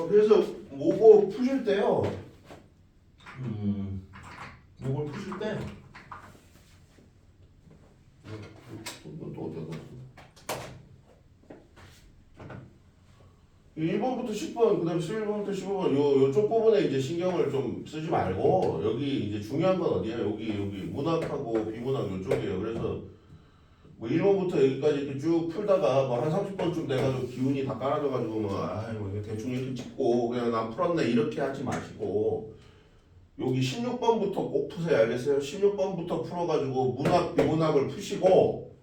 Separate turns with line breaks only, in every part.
그래서 모고 푸실 때요. 모고를 푸실 때 또 어디가 갔어? 1번부터 10번, 그 다음에 11번부터 15번, 요쪽 부분에 이제 신경을 좀 쓰지 말고, 여기 이제 중요한 건 어디야? 여기 문학하고 비문학 요쪽이에요. 그래서 뭐 1번부터 여기까지 이렇게 쭉 풀다가 뭐 한 30번쯤 돼가지고 기운이 다 깔아져가지고 뭐 대충 이렇게 찍고 그냥 난 풀었네 이렇게 하지 마시고, 여기 16번부터 꼭 푸세요. 알겠어요? 16번부터 풀어가지고 문학, 비문학을 푸시고,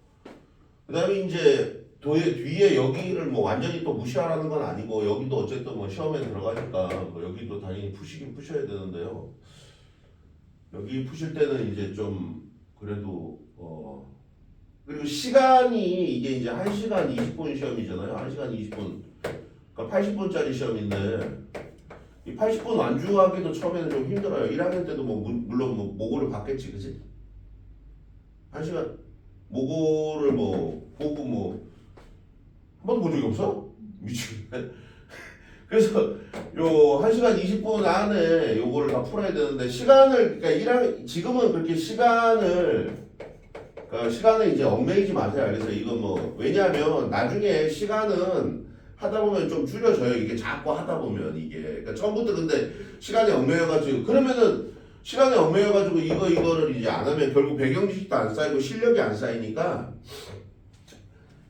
그 다음에 이제 뒤에 여기를 뭐 완전히 또 무시하라는 건 아니고, 여기도 어쨌든 뭐 시험에 들어가니까 뭐 여기도 당연히 푸시긴 푸셔야 되는데요. 여기 푸실 때는 이제 좀 그래도 그리고 시간이 이게 이제 1시간 20분 시험이잖아요. 1시간 20분. 그러니까 80분짜리 시험인데 이 80분 완주하기도 처음에는 좀 힘들어요. 1학년 때도 뭐 물론 뭐 모고를 받겠지, 그치? 1시간 모고를 뭐 보고 뭐 한 번도 본 적이 없어? 미치겠네. 그래서 요 1시간 20분 안에 요거를 다 풀어야 되는데, 시간을 그러니까 지금은 그렇게 그러니까 시간을 이제 얽매이지 마세요. 알겠어요? 이건 뭐 왜냐하면 나중에 시간은 하다 보면 좀 줄여져요. 이게 자꾸 하다 보면 이게 그러니까 처음부터 근데 시간에 얽매여가지고 그러면은 시간에 얽매여가지고 이거를 이제 안 하면 결국 배경 지식도 안 쌓이고 실력이 안 쌓이니까,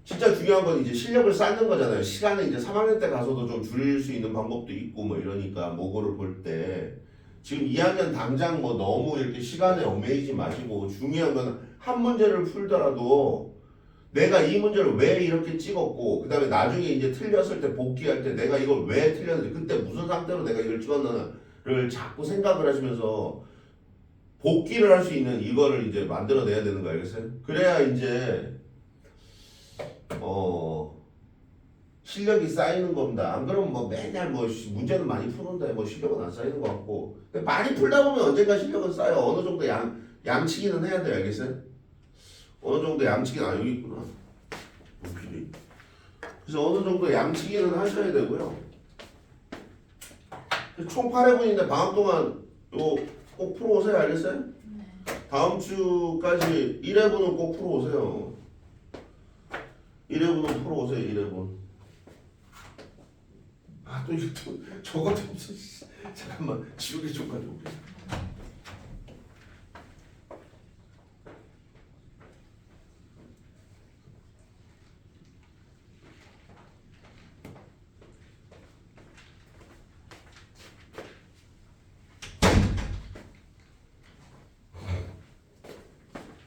진짜 중요한 건 이제 실력을 쌓는 거잖아요. 시간은 이제 3학년 때 가서도 좀 줄일 수 있는 방법도 있고 뭐 이러니까 모고를 볼 때 지금 2학년 당장 뭐 너무 이렇게 시간에 얽매이지 마시고, 중요한 건 한 문제를 풀더라도 내가 이 문제를 왜 이렇게 찍었고, 그 다음에 나중에 이제 틀렸을 때 복귀할 때 내가 이걸 왜 틀렸는지, 그때 무슨 상태로 내가 이걸 찍었느냐를 자꾸 생각을 하시면서 복귀를 할 수 있는 이거를 이제 만들어내야 되는 거 알겠어요? 그래야 이제 실력이 쌓이는 겁니다. 안 그러면 뭐 맨날 뭐 문제는 많이 푸는데 뭐 실력은 안 쌓이는 것 같고, 근데 많이 풀다 보면 언젠가 실력은 쌓여. 어느 정도 양치기는 해야 돼요. 알겠어요? 어느 정도 양치기는 여기 있구나. 그래서 어느 정도 양치기는 하셔야 되고요. 총 8회분인데 방학 동안 요 꼭 풀어오세요. 알겠어요? 다음 주까지 1회분은 꼭 풀어오세요. 1회분은 풀어오세요. 1회분. 또 이거 또 저것도 없어. 잠깐만 지우개 좀 가져올게.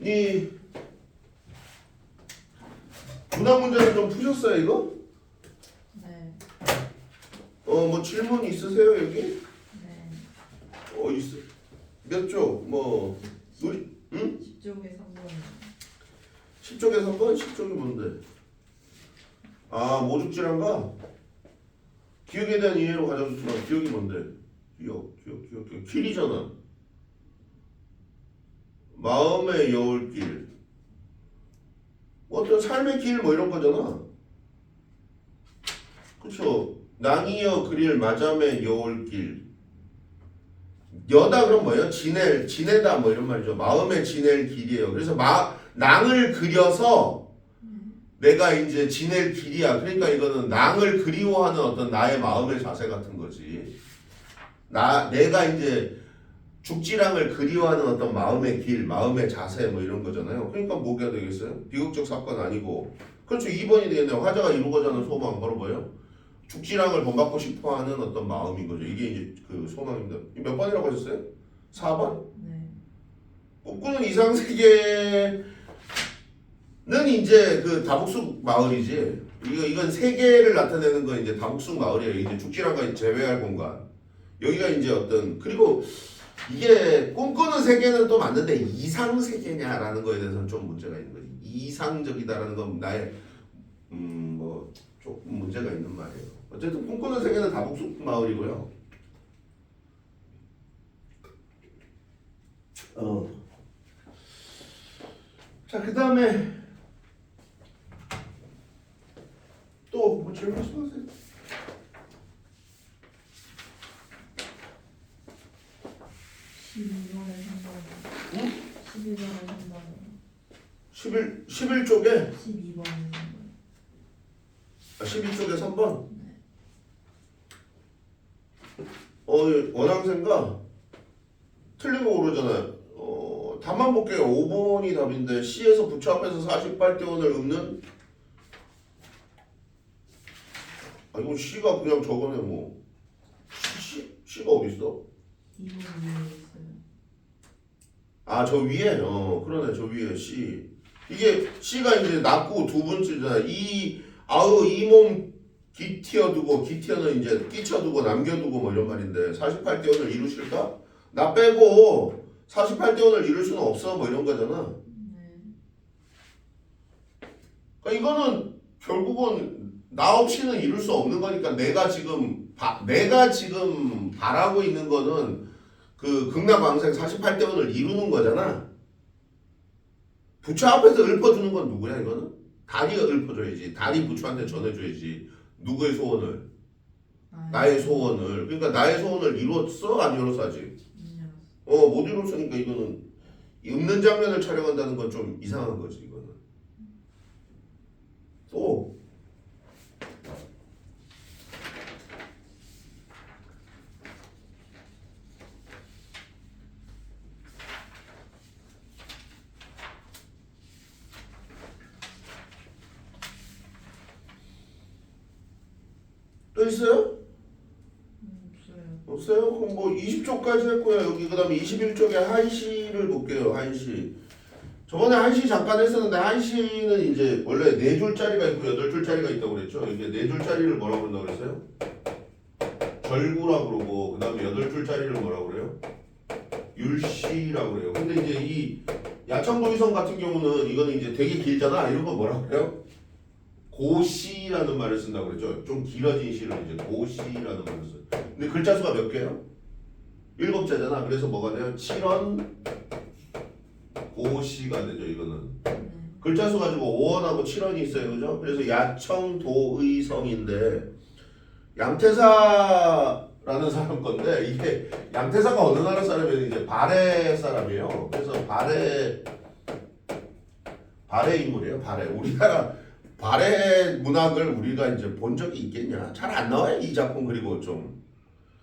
이 문학 문제는 좀 푸셨어요 이거?
네.
뭐 질문 있으세요 여기?
네.
있어. 몇 쪽? 뭐 우리
10쪽에 3번.
10쪽에 3번? 10쪽이 뭔데? 모죽질한가? 기억에 대한 이해로 가져줬지만 기억이 뭔데? 기억. 길이잖아. 마음의 여울길. 어떤 삶의 길 뭐 이런 거잖아. 그쵸? 낭이여 그릴 마잠의 여울길. 여다 그럼 뭐예요? 지내다 뭐 이런 말이죠. 마음에 지낼 길이에요. 그래서 낭을 그려서 내가 이제 지낼 길이야. 그러니까 이거는 낭을 그리워하는 어떤 나의 마음의 자세 같은 거지. 내가 이제 죽지랑을 그리워하는 어떤 마음의 길, 마음의 자세 뭐 이런 거잖아요. 그러니까 뭐가 되겠어요? 비극적 사건 아니고. 그렇죠. 2번이 되겠네요. 화자가 이루고자 하는 소망 바로 뭐예요? 죽지랑을 본받고 싶어하는 어떤 마음인 거죠. 이게 이제 그 소망입니다. 몇 번이라고 하셨어요? 4번?
네.
꿈꾸는 이상세계는 이제 그 다복숙 마을이지. 이건 세계를 나타내는 건 이제 다복숙 마을이에요. 이제 죽지랑과 제외할 공간. 여기가 이제 그리고 이게 꿈꾸는 세계는 또 맞는데 이상 세계냐라는 거에 대해서는 좀 문제가 있는 거지. 이상적이다라는 건 나의 뭐 조금 문제가 있는 말이에요. 어쨌든 꿈꾸는 세계는 다복숙 마을이고요. 자, 그 다음에 또 뭐 질문 있으세요?
12번에 3번.
응?
11번에 3번.
11쪽에
12번에 3번.
12쪽에 3번.
네.
원항생가 틀린 거 모르잖아요. 답만 볼게요. 5번이 답인데 C에서 부처 앞에서 48대원을 읊는 이건 C가 그냥 저거네 뭐. C가 어디 있어?
2번 위에 있어요.
저 위에 그러네 저 위에 C. 이게 C가 이제 낳고 두 번째잖아. 이 몸 기티어두고 기티어는 이제 끼쳐두고 남겨두고 뭐 이런 말인데 48대원을 이루실까? 나 빼고 48대원을 이룰 수는 없어 뭐 이런 거잖아.
네.
그러니까 이거는 결국은 나 없이는 이룰 수 없는 거니까 내가 지금 바라고 있는 거는 그 극락왕생 48대원을 이루는 거잖아. 부처 앞에서 읊어주는 건 누구야 이거는? 다리가 읊어줘야지. 다리 부처한테 전해줘야지. 누구의 소원을? 나의 소원을. 그러니까 나의 소원을 이뤘어? 안 이뤘어 아직? 못 이뤘으니까 이거는 읊는 장면을 촬영한다는 건 좀 이상한 거지 이거는. 또 있어요?
없어요.
없어요? 그럼 뭐 20쪽까지 했고요. 여기 그 다음에 21쪽에 한시를 볼게요. 한시. 저번에 한시 잠깐 했었는데 한시는 이제 원래 4줄짜리가 있고 8줄짜리가 있다고 그랬죠. 이게 4줄짜리를 뭐라고 그런다고 그랬어요? 절구라고 그러고 그 다음에 8줄짜리를 뭐라고 그래요? 율시라고 그래요. 근데 이제 이 야청도의성 같은 경우는 이거는 이제 되게 길잖아. 이런 거 뭐라고 그래요? 고시라는 말을 쓴다고 그랬죠. 좀 길어진 시를 이제 고시라는 말을 써요. 근데 글자 수가 몇 개예요? 7자잖아. 그래서 뭐가 돼요? 7원 고시가 되죠. 이거는 글자 수 가지고 5원하고 7원이 있어요. 그죠? 그래서 야청도의성인데 양태사라는 사람 건데 이게 양태사가 어느 나라 사람이에요? 이제 발해 사람이에요. 그래서 발해 인물이에요. 발해. 우리나라 발해 문학을 우리가 이제 본 적이 있겠냐? 잘 안 나와요 이 작품. 그리고 좀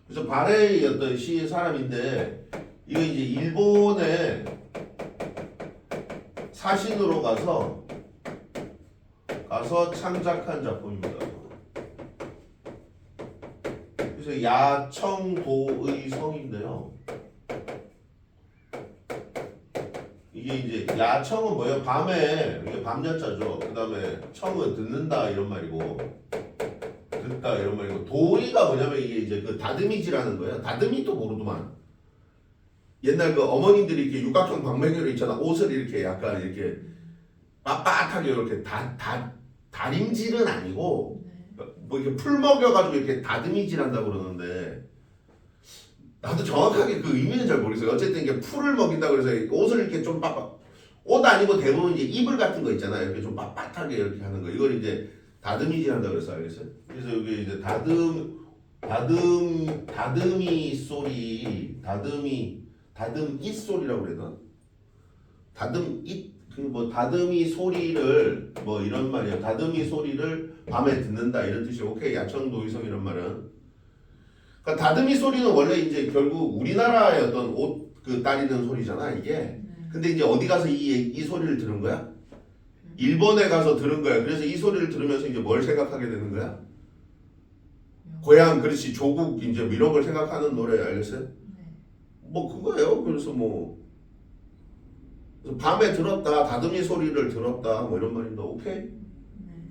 그래서 발해의 어떤 시의 사람인데 이거 이제 일본에 사신으로 가서 창작한 작품입니다. 그래서 야청도의 성인데요. 이게 이제 야청은 뭐예요? 밤에 이게 밤야자죠. 그 다음에 청은 듣는다 이런 말이고 듣다 이런 말이고 도의가 뭐냐면 이게 이제 그 다듬이지라는 거예요. 다듬이 또 모르더만. 옛날 그 어머님들이 이렇게 육각형 방맹이로 있잖아. 옷을 이렇게 약간 이렇게 빳빳하게 이렇게 다림질은 아니고 뭐 이렇게 풀 먹여가지고 이렇게 다듬이질한다고 그러는데 나도 정확하게 그 의미는 잘 모르겠어요. 어쨌든 이게 풀을 먹인다 그래서 옷을 이렇게 좀 옷 아니고 대부분 이제 이불 같은 거 있잖아요. 이렇게 좀 빳빳하게 이렇게 하는 거. 이걸 이제 다듬이질한다 그래서 알겠어요? 그래서 여기 이제 다듬이 소리, 다듬이 소리라고 그래야 되나? 다듬이 소리를 뭐 이런 말이에요. 다듬이 소리를 밤에 듣는다 이런 뜻이에요. 오케이. 야청도의성 이런 말은. 그러니까 다듬이 소리는 원래 이제 결국 우리나라의 어떤 옷 그 따리는 소리잖아 이게. 근데 이제 어디 가서 이 소리를 들은 거야? 일본에 가서 들은 거야. 그래서 이 소리를 들으면서 이제 뭘 생각하게 되는 거야? 고향, 그렇지, 조국 이제 이런 걸 생각하는 노래 알겠어요? 뭐 그거예요. 그래서 뭐 밤에 들었다, 다듬이 소리를 들었다, 뭐 이런 말인데 오케이.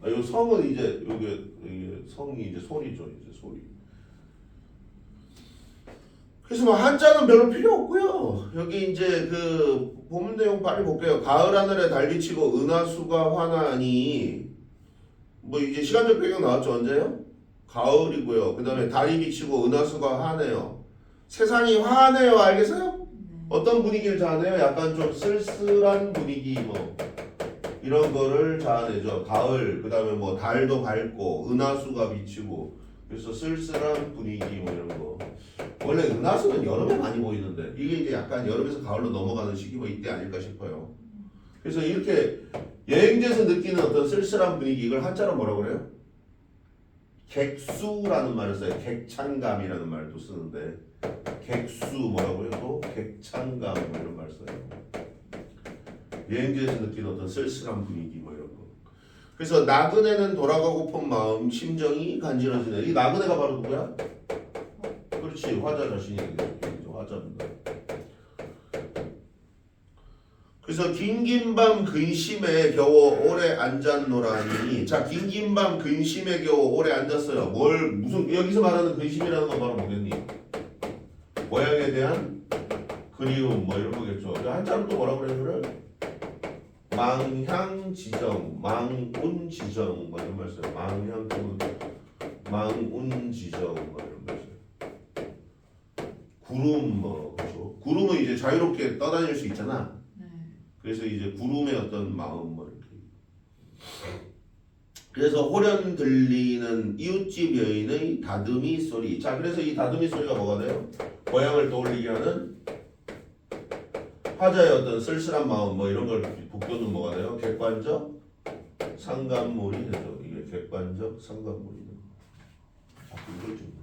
이 성은 이제 이게 성이 이제 소리죠, 이제 소리. 그래서 뭐 한자는 별로 필요 없고요. 여기 이제 그 본문 내용 빨리 볼게요. 가을 하늘에 달비치고 은하수가 환하니 뭐 이제 시간적 배경 나왔죠. 언제요? 가을이고요. 그 다음에 달이 비치고 은하수가 환해요. 세상이 환해요. 알겠어요? 어떤 분위기를 자아내요? 약간 좀 쓸쓸한 분위기 뭐 이런 거를 자아내죠. 가을, 그 다음에 뭐 달도 밝고 은하수가 비치고 그래서 쓸쓸한 분위기 뭐 이런 거. 원래 은하수는 여름에 많이 보이는데 이게 이제 약간 여름에서 가을로 넘어가는 시기 뭐 이때 아닐까 싶어요. 그래서 이렇게 여행지에서 느끼는 어떤 쓸쓸한 분위기 이걸 한자로 뭐라고 그래요? 객수라는 말을 써요. 객찬감이라는 말을 또 쓰는데 객수 뭐라고요? 또 객찬감 뭐 이런 말 써요. 여행지에서 느끼는 어떤 쓸쓸한 분위기 뭐 이런 거. 그래서 나그네는 돌아가고픈 마음 심정이 간지러지네. 이 나그네가 바로 누구야? 그렇지 화자 자신이 화자입니다. 그래서 긴긴 밤 근심에 겨워 오래 앉았노라니. 자, 긴긴 밤 근심에 겨워 오래 앉았어요. 뭘 무슨 여기서 말하는 근심이라는 건 바로 뭐겠니? 고향에 대한 그리움 뭐 이런 거겠죠. 한자로 또 뭐라 그래요, 그래? 망향지정, 망운지정 뭐 이런 말 써요. 망운지정 뭐 이런 말 써요. 구름 뭐 그렇죠. 구름은 이제 자유롭게 떠다닐 수 있잖아. 그래서 이제 구름의 어떤 마음 뭐 이렇게. 그래서 호련 들리는 이웃집 여인의 다듬이 소리. 자, 그래서 이 다듬이 소리가 뭐가 돼요? 고향을 떠올리게 하는 화자의 어떤 쓸쓸한 마음 뭐 이런 걸 북돋는 뭐가 돼요? 객관적 상감물이 되죠. 이게 객관적 상감물이 돼요. 자꾸 이걸 좀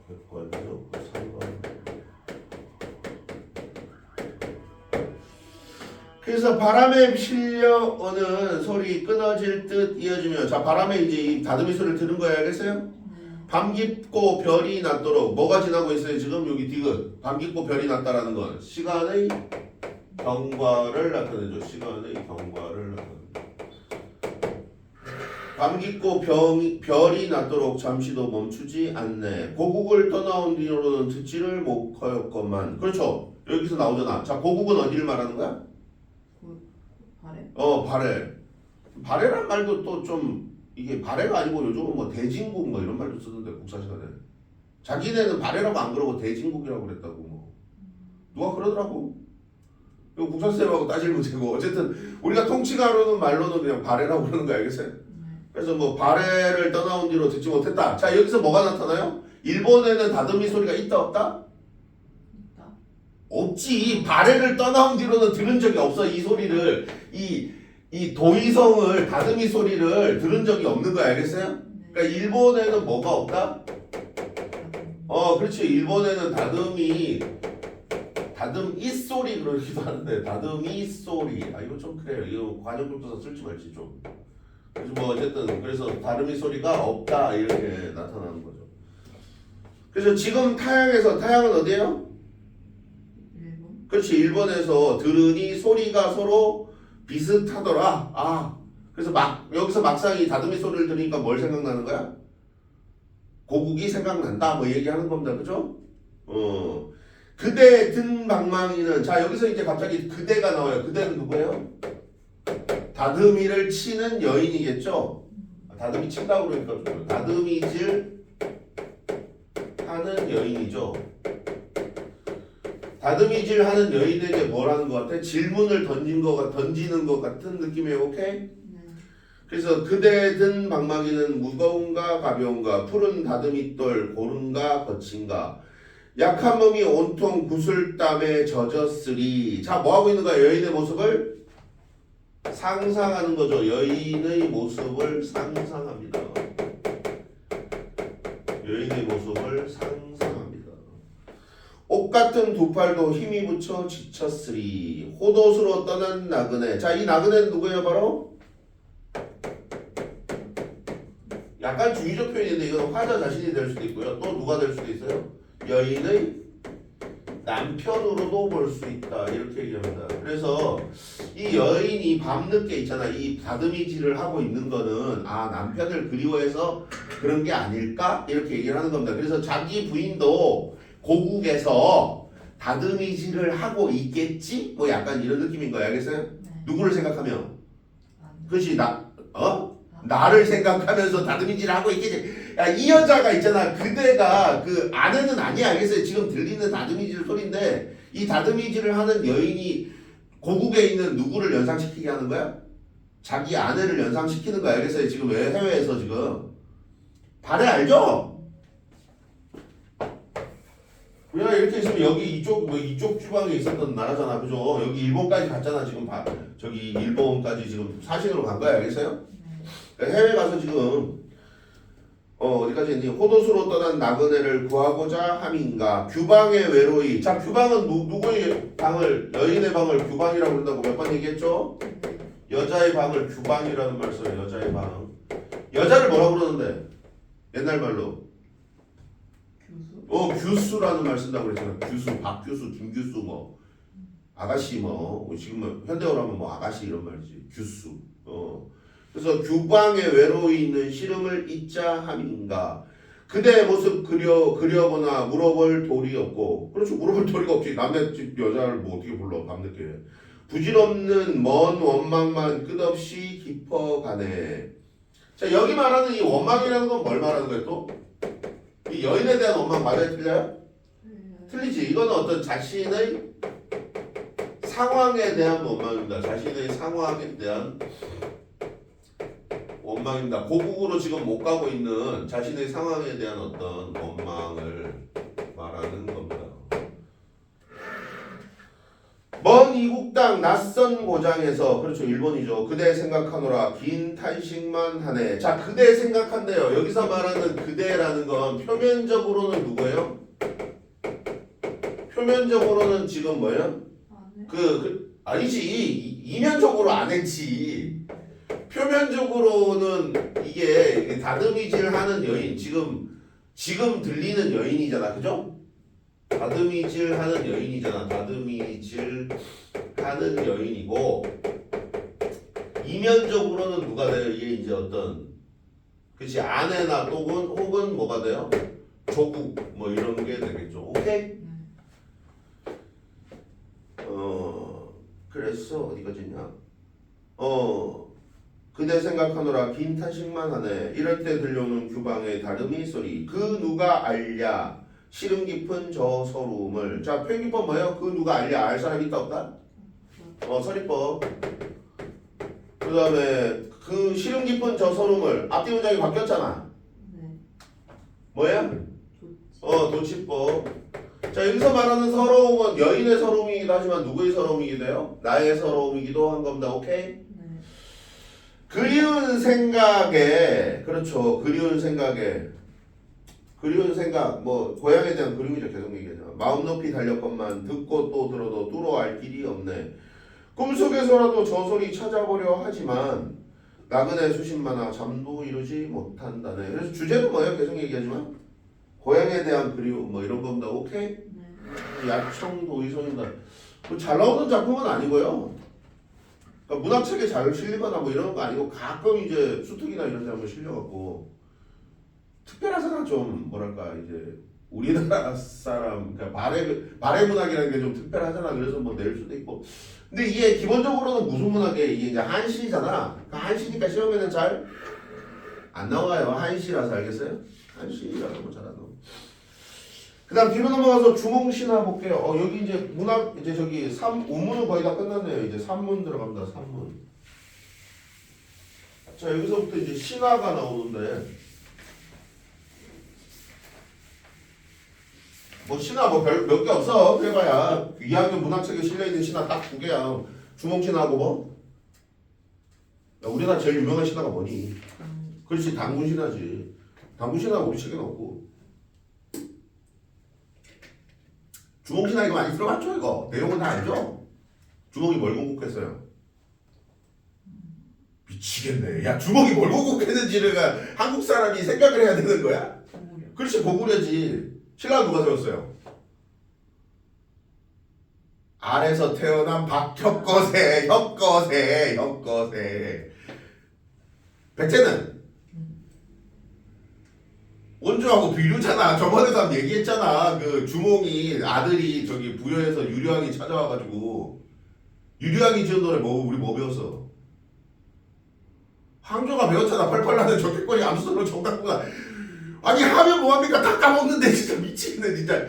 객관적 상감물. 그래서 바람에 실려오는 소리 끊어질 듯 이어지며, 자, 바람에 이제 이 다듬이 소리를 들은 거야, 알겠어요? 밤 깊고 별이 낮도록. 뭐가 지나고 있어요 지금? 여기 디귿. 밤 깊고 별이 낮다라는 건 시간의 경과를 나타내죠. 시간의 경과를 나타내죠. 밤 깊고 별이 낮도록 잠시도 멈추지 않네. 고국을 떠나온 뒤로는 듣지를 못하였건만. 그렇죠. 여기서 나오잖아. 자, 고국은 어디를 말하는 거야?
발해?
발해. 발해란 말도 또 좀 이게 발해가 아니고 요즘은 뭐 대진국 뭐 이런 말도 쓰는데 국사 시간에 자기네는 발해라고 안 그러고 대진국이라고 그랬다고 뭐 누가 그러더라고. 이거 국사 쌤하고 따지면 되고 어쨌든 우리가 통치가로는 말로는 그냥 발해라고 그러는 거 알겠어요? 그래서 뭐 발해를 떠나온 뒤로 듣지 못했다. 자, 여기서 뭐가 나타나요? 일본에는 다듬이 소리가 있다 없다?
있다.
없지. 발해를 떠나온 뒤로는 들은 적이 없어. 이 소리를 이 도의성을 다듬이 소리를 들은 적이 없는 거야, 알겠어요? 그러니까 일본에는 뭐가 없다? 그렇지. 일본에는 다듬이 소리 그러기도 하는데 다듬이 소리. 이거 좀 그래요. 이거 관용급도사 쓸지 말지 좀. 그래서 뭐 어쨌든 그래서 다듬이 소리가 없다 이렇게 나타나는 거죠. 그래서 지금 타향은 어디예요?
일본?
그렇지. 일본에서 들으니 소리가 서로 비슷하더라. 그래서 여기서 막상 이 다듬이 소리를 들으니까 뭘 생각나는 거야? 고국이 생각난다 뭐 얘기하는 겁니다. 그죠? 그대 든 방망이는, 자, 여기서 이제 갑자기 그대가 나와요. 그대는 누구예요? 다듬이를 치는 여인이겠죠? 다듬이 친다고 그러니까 좀 다듬이질 하는 여인이죠. 다듬이질 하는 여인에게 뭘 하는 것 같아? 질문을 던지는 것 같은 느낌이에요. 오케이? 그래서 그대 든 방망이는 무거운가 가벼운가, 푸른 다듬이돌 고른가 거친가, 약한 몸이 온통 구슬땀에 젖었으리. 자, 뭐 하고 있는 거야? 여인의 모습을 상상하는 거죠. 여인의 모습을 상상합니다. 여인의 모습을 상상합니다. 옷 같은 두 팔도 힘이 붙여 지쳤으리. 호도수로 떠난 나그네. 자, 이 나그네는 누구예요? 바로 약간 주의적 표현인데 이건 화자 자신이 될 수도 있고요. 또 누가 될 수도 있어요? 여인의 남편으로도 볼 수 있다. 이렇게 얘기합니다. 그래서 이 여인이 밤늦게 있잖아. 이 다듬이질을 하고 있는 거는 남편을 그리워해서 그런 게 아닐까? 이렇게 얘기를 하는 겁니다. 그래서 자기 부인도 고국에서 다듬이질을 하고 있겠지? 뭐 약간 이런 느낌인 거야. 알겠어요?
네.
누구를 생각하면? 그렇지. 나를 생각하면서 다듬이질을 하고 있겠지. 야, 이 여자가 있잖아. 그대가 그 아내는 아니야. 알겠어요? 지금 들리는 다듬이질 소리인데 이 다듬이질을 하는 여인이 고국에 있는 누구를 연상시키게 하는 거야? 자기 아내를 연상시키는 거 알겠어요? 지금 왜 해외에서 지금 발해 알죠? 우리가 이렇게 있으면 여기 이쪽 뭐 이쪽 주방에 있었던 나라잖아, 그죠? 여기 일본까지 갔잖아 지금 저기 일본까지 지금 사신으로 간 거야, 알겠어요? 그러니까 해외 가서 지금 어디까지 했니? 호도수로 떠난 나그네를 구하고자 함인가? 규방의 외로이. 자, 규방은 누구의 방을 여인의 방을 규방이라고 그런다고 몇 번 얘기했죠? 여자의 방을 규방이라는 말 써요. 여자의 방. 여자를 뭐라고 그러는데? 옛날 말로.
교수?
규수라는 말 쓴다고 그랬잖아. 규수, 박규수, 김규수 뭐 아가씨 뭐 지금 뭐 현대어로 하면 뭐 아가씨 이런 말이지. 규수. 그래서 규방의 외로이 있는 시름을 잊자 함인가. 그대의 모습 그려보나 물어볼 도리 없고. 그렇죠. 물어볼 도리가 없지. 남의 집 여자를 뭐 어떻게 불러 밤늦게. 부질없는 먼 원망만 끝없이 깊어가네. 자, 여기 말하는 이 원망이라는 건 뭘 말하는 거예요 또? 이 여인에 대한 원망 맞아요? 틀려요? 틀리지. 이거는 어떤 자신의 상황에 대한 원망입니다. 자신의 상황에 대한 원망입니다. 고국으로 지금 못 가고 있는 자신의 상황에 대한 어떤 원망을 말하는 겁니다. 먼 이국 땅 낯선 고장에서 그렇죠 일본이죠. 그대 생각하노라 긴 탄식만 하네. 자 그대 생각한대요. 여기서 말하는 그대라는 건 표면적으로는 누구예요? 표면적으로는 지금 뭐예요? 아니지 이면적으로 안 했지. 표면적으로는 이게 다듬이질하는 여인 지금 들리는 여인이잖아, 그죠? 다듬이질하는 여인이잖아. 다듬이질하는 여인이고 이면적으로는 누가 돼요? 이게 이제 어떤 그치 아내나 혹은 뭐가 돼요? 조국 뭐 이런 게 되겠죠. 오케이? 그래서 어디까지냐? 그대 생각하노라 긴 탄식만 하네. 이럴 때 들려오는 규방의 다름이 소리. 그 누가 알랴 시름 깊은 저 서름을. 자 표현기법 뭐예요? 그 누가 알랴. 알 사람이 있다 없다? 서리법. 그 다음에 그 시름 깊은 저 서름을 앞뒤 문장이 바뀌었잖아. 뭐야? 도치법. 자 여기서 말하는 서러움은 여인의 서러움이기도 하지만 누구의 서러움이기도 해요? 나의 서러움이기도 한 겁니다. 오케이? 그리운 생각에 그렇죠. 그리운 생각 뭐 고향에 대한 그리움이죠. 계속 얘기하죠. 마음 높이 달렸건만 듣고 또 들어도 뚫어 알 길이 없네. 꿈속에서라도 저 소리 찾아보려 하지만 나그네 수십만화 잠도 이루지 못한다네. 그래서 주제는 뭐예요? 계속 얘기하지만 고향에 대한 그리움 뭐 이런 겁니다. 오케이? 야청도의성입니다. 잘 나오는 작품은 아니고요. 그러니까 문학책에 잘 실리거나 뭐 이런 거 아니고 가끔 이제 수특이나 이런 데 한번 실려갖고 특별하잖아. 좀 뭐랄까 이제 우리나라 사람 그러니까 발해 문학이라는 게 좀 특별하잖아. 그래서 뭐 낼 수도 있고. 근데 이게 기본적으로는 무슨 문학이에요? 이게 이제 한시잖아. 그러니까 한시니까 시험에는 잘 안 나와요. 한시라서 알겠어요? 한시라서 뭐 잘 안 나와. 그다음 뒤로 넘어가서 주몽신화 볼게요. 여기 이제 문학 이제 저기 원문은 거의 다 끝났네요. 이제 산문 들어갑니다. 산문. 자 여기서부터 이제 신화가 나오는데 뭐 신화 뭐 몇 개 없어. 해봐야 2학년 문학책에 실려 있는 신화 딱 2개야. 주몽신화하고 뭐? 야, 우리나라 제일 유명한 신화가 뭐니? 그렇지 당군신화지. 당군신화 우리 책에는 없고. 주몽신화 이거 많이 들어봤죠 이거? 내용은 다 알죠? 주몽이 뭘 공국했어요? 미치겠네. 야 주몽이 뭘 공국했는지를 한국 사람이 생각을 해야 되는 거야?
고구려.
그렇지 고구려지. 신라가 누가 세웠어요? 아래서 태어난 박혁거세 혁거세 백제는 원주하고 비류잖아. 저번에도 한번 얘기했잖아. 그 주몽이 아들이 저기 부여에서 유려왕이 찾아와가지고 유려왕이 지은 노래 뭐 우리 뭐 배웠어? 황조가 배웠잖아. 펄펄 나는 저택거리 암수로 정답구가. 아니 하면 뭐합니까? 다 까먹는데 진짜 미치겠네 진짜.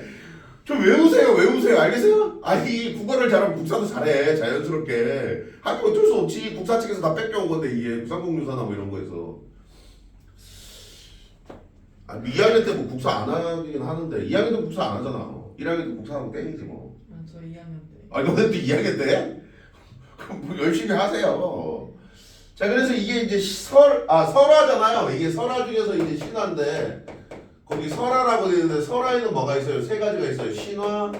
좀 외우세요. 알겠어요? 아니 국어를 잘하면 국사도 잘해 자연스럽게. 하긴 어쩔 수 없지. 국사 책에서 다 뺏겨온 건데 이게 국산공유사나 뭐 이런 거에서. 2학년 때 뭐 국사 안 하긴 하는데 2학년 때 국사 안 하잖아. 1학년 때 국사하고 땡이지 뭐.
저 2학년 때.
아니 너네 또 2학년 때? 그럼 뭐 열심히 하세요. 자 그래서 이게 이제 설화잖아요. 이게 설화 중에서 이제 신화인데 거기 설화라고 되어 있는데 설화에는 뭐가 있어요? 세 가지가 있어요. 신화,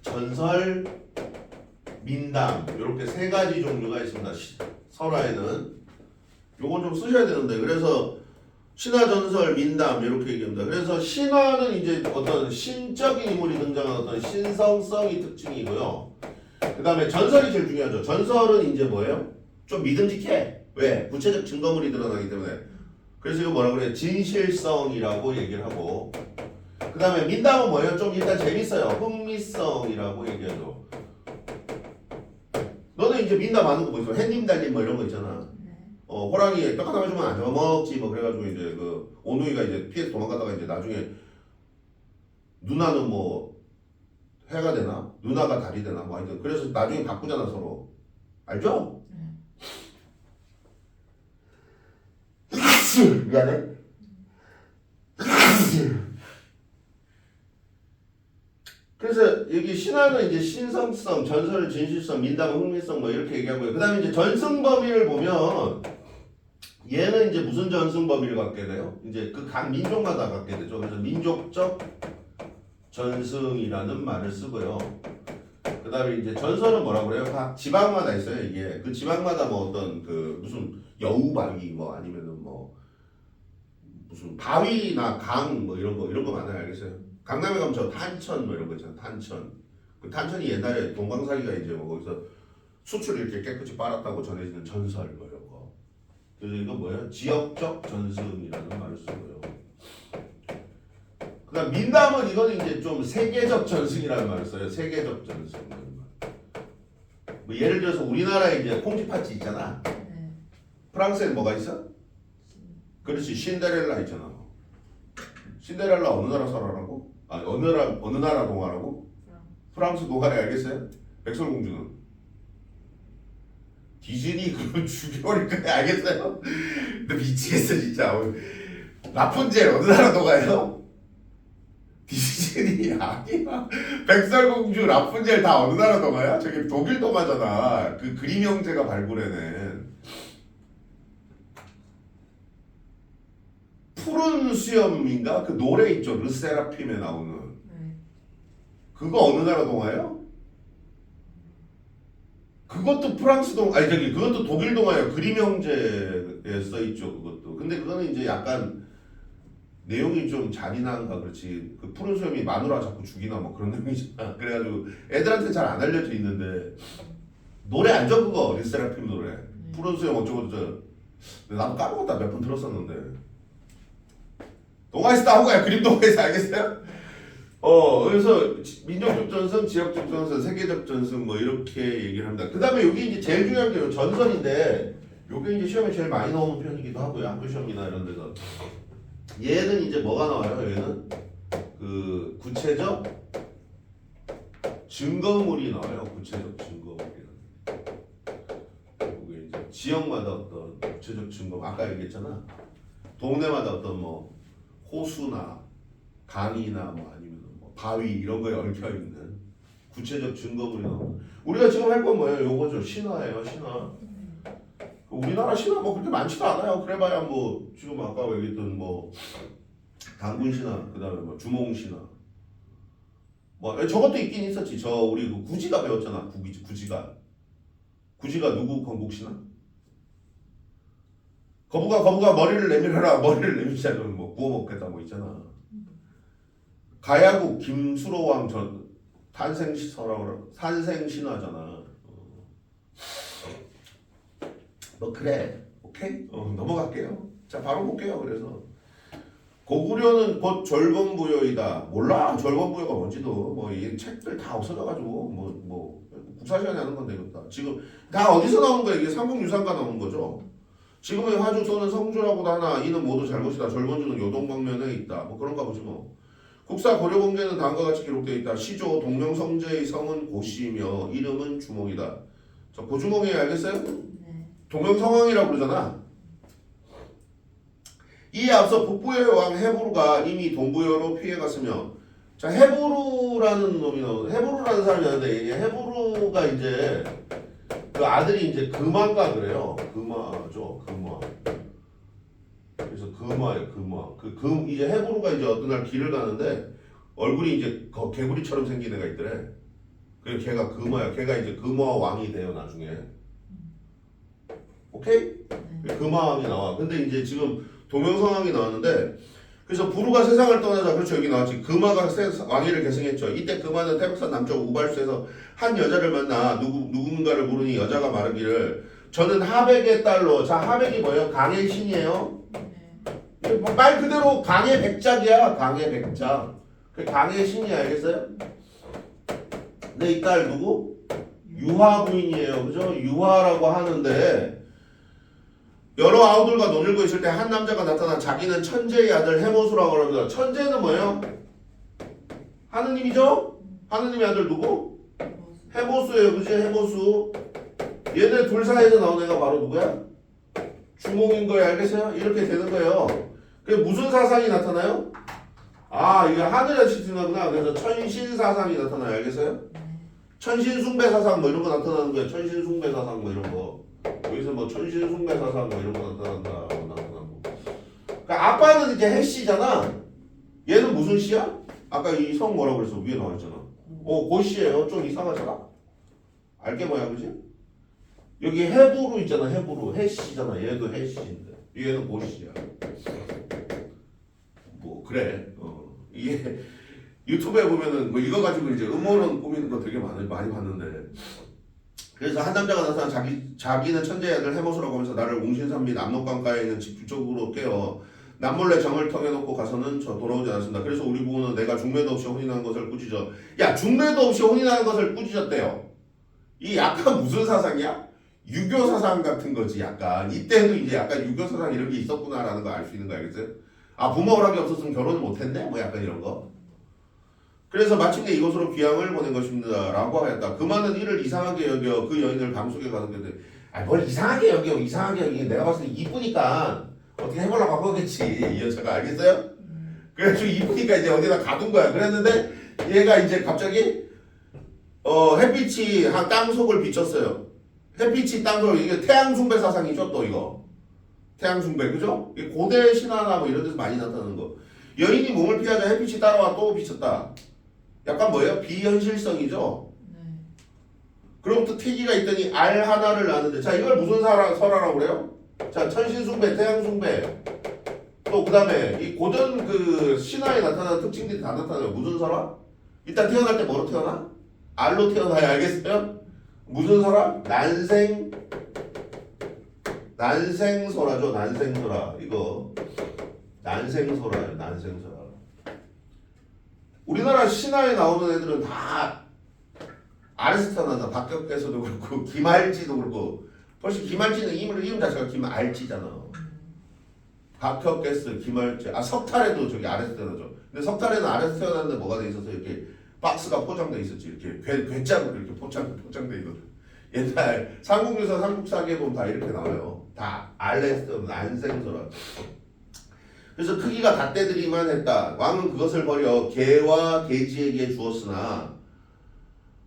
전설, 민담 이렇게 세 가지 종류가 있습니다. 설화에는 요건 좀 쓰셔야 되는데 그래서 신화, 전설, 민담 이렇게 얘기합니다. 그래서 신화는 이제 어떤 신적인 인물이 등장한 어떤 신성성이 특징이고요. 그 다음에 전설이 제일 중요하죠. 전설은 이제 뭐예요? 좀 믿음직해. 왜? 구체적 증거물이 드러나기 때문에. 그래서 이거 뭐라 그래요? 진실성이라고 얘기를 하고. 그 다음에 민담은 뭐예요? 좀 일단 재밌어요. 흥미성이라고 얘기하죠. 너는 이제 민담 아는 거 뭐 있어? 햇님 달님 뭐 이런 거 있잖아. 호랑이 떡 하나 주면 안 잡아먹지 뭐 그래가지고 이제 그 오누이가 이제 피해서 도망가다가 이제 나중에 누나는 뭐 해가 되나? 누나가 달이 되나? 뭐 하여튼 그래서 나중에 바꾸잖아 서로. 알죠? 미안해. 그래서 여기 신화는 이제 신성성, 전설, 진실성, 민담, 흥미성 뭐 이렇게 얘기하고요. 그 다음에 이제 전승 범위를 보면 얘는 이제 무슨 전승 범위를 갖게 돼요? 이제 그 각 민족마다 갖게 되죠. 그래서 민족적 전승이라는 말을 쓰고요. 그 다음에 이제 전설은 뭐라고 그래요? 각 지방마다 있어요. 이게 그 지방마다 뭐 어떤 그 무슨 여우바위 뭐 아니면은 뭐 무슨 바위나 강 뭐 이런 거 많아요. 알겠어요? 강남에 가면 저 탄천 뭐 이런 거 있잖아. 탄천. 그 탄천이 옛날에 동방사기가 이제 뭐 거기서 수출을 이렇게 깨끗이 빨았다고 전해지는 전설 뭐 이런 거. 그래서 이거 뭐예요? 지역적 전승이라는 말을 쓰고요. 그다음 민담은 이거는 이제 좀 세계적 전승이라는 말을 써요. 세계적 전승. 뭐 예를 들어서 우리나라에 이제 콩쥐팥쥐 있잖아. 프랑스에 뭐가 있어? 그렇지 신데렐라 있잖아. 신데렐라 어느 나라 설화라고? 어느 나라 동화라고? 프랑스 동화래. 알겠어요? 백설공주는 디즈니 그건 죽여버릴 거야. 알겠어요? 너 미치겠어 진짜. 라푼젤 어느 나라 동화예요? 디즈니 아니야. 백설공주, 라푼젤 다 어느 나라 동화야? 저기 독일 동화잖아. 그 그림 형제가 발굴해낸. 푸른 수염인가? 그 노래 있죠. 르세라핌에 나오는. 그거 어느 나라 동화예요? 그것도 프랑스 아니 저기 그것도 독일 동화예요. 그림 형제에 써 있죠. 그것도. 근데 그거는 이제 약간 내용이 좀 잔인한가 그렇지. 그 푸른 수염이 마누라 자꾸 죽이나 뭐 그런 내용이잖아. 그래가지고 애들한테 잘 안 알려져 있는데 노래 알죠 그거? 르세라핌 노래. 푸른 수염 어쩌고 저쩌고. 나도 까먹었다. 몇 번 들었었는데. 동화에서 나온 거야. 그림 동화에서. 알겠어요? 그래서 민족적 전승, 지역적 전승, 세계적 전승 뭐 이렇게 얘기를 합니다. 그 다음에 여기 이제 제일 중요한 게 전설인데 요게 이제 시험에 제일 많이 나오는 편이기도 하고요. 학교 시험이나 이런 데서. 얘는 이제 뭐가 나와요? 얘는 그 구체적 증거물이 나와요. 구체적 증거물이라는. 요게 이제 지역마다 어떤 구체적 증거. 아까 얘기했잖아. 동네마다 어떤 뭐 호수나 강이나 뭐 아니면 뭐 바위 이런 거에 얽혀 있는 구체적 증거물이 나옵니다. 우리가 지금 할 건 뭐예요? 요거죠. 신화예요. 신화. 우리나라 신화 뭐 그렇게 많지도 않아요. 그래봐야 뭐 지금 아까 얘기했던 뭐 당군 신화, 그다음에 뭐 주몽 신화. 뭐 저것도 있긴 있었지. 저 우리 그 구지가 배웠잖아. 구지가 누구 건국 신화? 거부가 머리를 내밀어라. 머리를 내밀지 않으면 뭐 구워 먹겠다 뭐 있잖아. 가야국 김수로왕 전 탄생신화잖아. 뭐 그래. 오케이? 넘어갈게요. 자 바로 볼게요. 그래서 고구려는 곧 졸본부여이다. 몰라. 졸본부여가 뭔지도 뭐 이 책들 다 없어져가지고 뭐 국사 시간에 하는 건데 이거 다 지금 다 어디서 나온 거야? 이게 삼국유산가 나온 거죠. 지금의 화주 또는 성주라고도 하나 이는 모두 잘못이다. 졸본주는 요동방면에 있다. 뭐 그런가 보지 뭐. 국사 고려공개는 다음과 같이 기록되어 있다. 시조 동명성제의 성은 고씨이며 이름은 주몽이다. 자, 고주몽이 알겠어요?
네.
동명성왕이라고 그러잖아. 이에 앞서 북부의 왕 헤보루가 이미 동부여로 피해갔으며, 자 헤보루라는 놈이 나오는데, 헤보루라는 사람이 있는데, 이 헤보루가 이제 그 아들이 이제 금화가 그래요. 금화죠, 금화. 그래서 금화예요, 금화. 이제 헤보루가 이제 어떤 날 길을 가는데 얼굴이 이제 개구리처럼 생긴 애가 있더래. 그래서 걔가 금화야. 걔가 이제 금화 왕이 돼요 나중에. 오케이?
네.
금화 왕이 나와. 근데 이제 지금 동명성왕이 나왔는데, 그래서 부루가 세상을 떠나자, 그렇죠, 여기 나왔지. 금화가 왕위를 계승했죠. 이때 금화는 태백산 남쪽 우발수에서 한 여자를 만나 누군가를 부르니 여자가 말하기를 저는 하백의 딸로. 자, 하백이 뭐예요? 강의 신이에요.
네.
말 그대로 강의 백작이야. 강의 백작. 그 강의 신이 알겠어요? 근데 이 딸 누구? 유화 부인이에요. 그죠? 유화라고 하는데, 여러 아우들과 논일고 있을 때 한 남자가 나타나 자기는 천재의 아들 해모수라고 합니다. 천재는 뭐예요? 하느님이죠? 하느님의 아들 누구? 해모수예요. 그지? 해모수. 얘네 둘 사이에서 나온 애가 바로 누구야? 주몽인 거예요. 알겠어요? 이렇게 되는 거예요. 그게 무슨 사상이 나타나요? 아, 이게 하늘의 시티구나. 그래서 천신 사상이 나타나요. 알겠어요? 천신 숭배 사상 뭐 이런 거 나타나는 거예요. 천신 숭배 사상 뭐 이런 거. 여기서 뭐 천신 숭배 사상 뭐 이런 거 나타나고. 그러니까 아빠는 이제 해씨잖아. 얘는 무슨 씨야? 아까 이 성 뭐라고 그랬어? 위에 나와 있잖아. 고씨예요. 좀 이상하잖아. 알게 뭐야, 그지? 여기 해부로 있잖아. 해부로 해씨잖아. 얘도 해씨인데 얘는 고씨야. 뭐 그래. 이게 유튜브에 보면은 뭐 이거 가지고 이제 음모론 꾸미는 거 되게 많이 봤는데, 그래서 한 남자가 나타나 자기는 천재의 아들 해모수라고 하면서 나를 웅신산 및 압록강가에 있는 집 뒤쪽으로 깨어 남몰래 정을 턱에놓고 가서는 저 돌아오지 않았습니다. 그래서 우리 부부는 내가 중매도 없이 혼인한 것을 꾸짖어. 야, 중매도 없이 혼인하는 것을 꾸짖었대요. 이 약간 무슨 사상이야? 유교 사상 같은 거지. 약간 이때도 이제 약간 유교 사상 이런 게 있었구나라는 거 알 수 있는 거 알겠어요? 아, 부모 허락이 없었으면 결혼을 못했네? 뭐 약간 이런 거. 그래서 마침내 이곳으로 귀향을 보낸 것입니다 라고 하였다. 그만은 이를 이상하게 여겨 그 여인을 방속에 가뒀는데, 뭘 이상하게 여겨. 이상하게 여기 내가 봤을 때 이쁘니까 어떻게 해보려고 한 거겠지. 이 여자가. 알겠어요? 그래가지고 이쁘니까 이제 어디다 가둔 거야. 그랬는데 얘가 이제 갑자기 햇빛이 한 땅속을 비쳤어요. 햇빛이 땅속을. 이게 태양숭배 사상이죠. 또 이거 태양숭배, 그죠? 이게 고대 신화나 뭐 이런 데서 많이 나타나는 거. 여인이 몸을 피하자 햇빛이 따라와 또 비쳤다. 약간 뭐예요? 비현실성이죠.
네.
그로부터 태기가 있더니 알 하나를 낳는데, 자 이걸 무슨 설화라고 그래요? 자, 천신숭배, 태양숭배, 또 그 다음에 이 고전 그 신화에 나타나는 특징들이 다 나타나요. 무슨 설화? 일단 태어날 때 뭐로 태어나? 알로 태어나야. 알겠어요? 무슨 설화? 난생설화죠. 난생설화. 이거 난생설화예요. 난생설화. 우리나라 신화에 나오는 애들은 다 알에서 태어난다. 박격에서도 그렇고 김알지도 그렇고. 벌써 김알지는 이름 자체가 김알지잖아. 박혁게스, 김알지. 아, 석탈에도 저기 아래서 태어나죠. 근데 석탈에는 아래서 태어났는데 뭐가 돼 있어서 이렇게 박스가 포장돼 있었지. 이렇게 괴짝으로 이렇게 포장돼 있거든. 옛날 삼국유사 삼국사기에 보면 다 이렇게 나와요. 다 아래서 태어난 난생설화. 그래서 크기가 닷대들이만 했다. 왕은 그것을 버려 개와 돼지에게 주었으나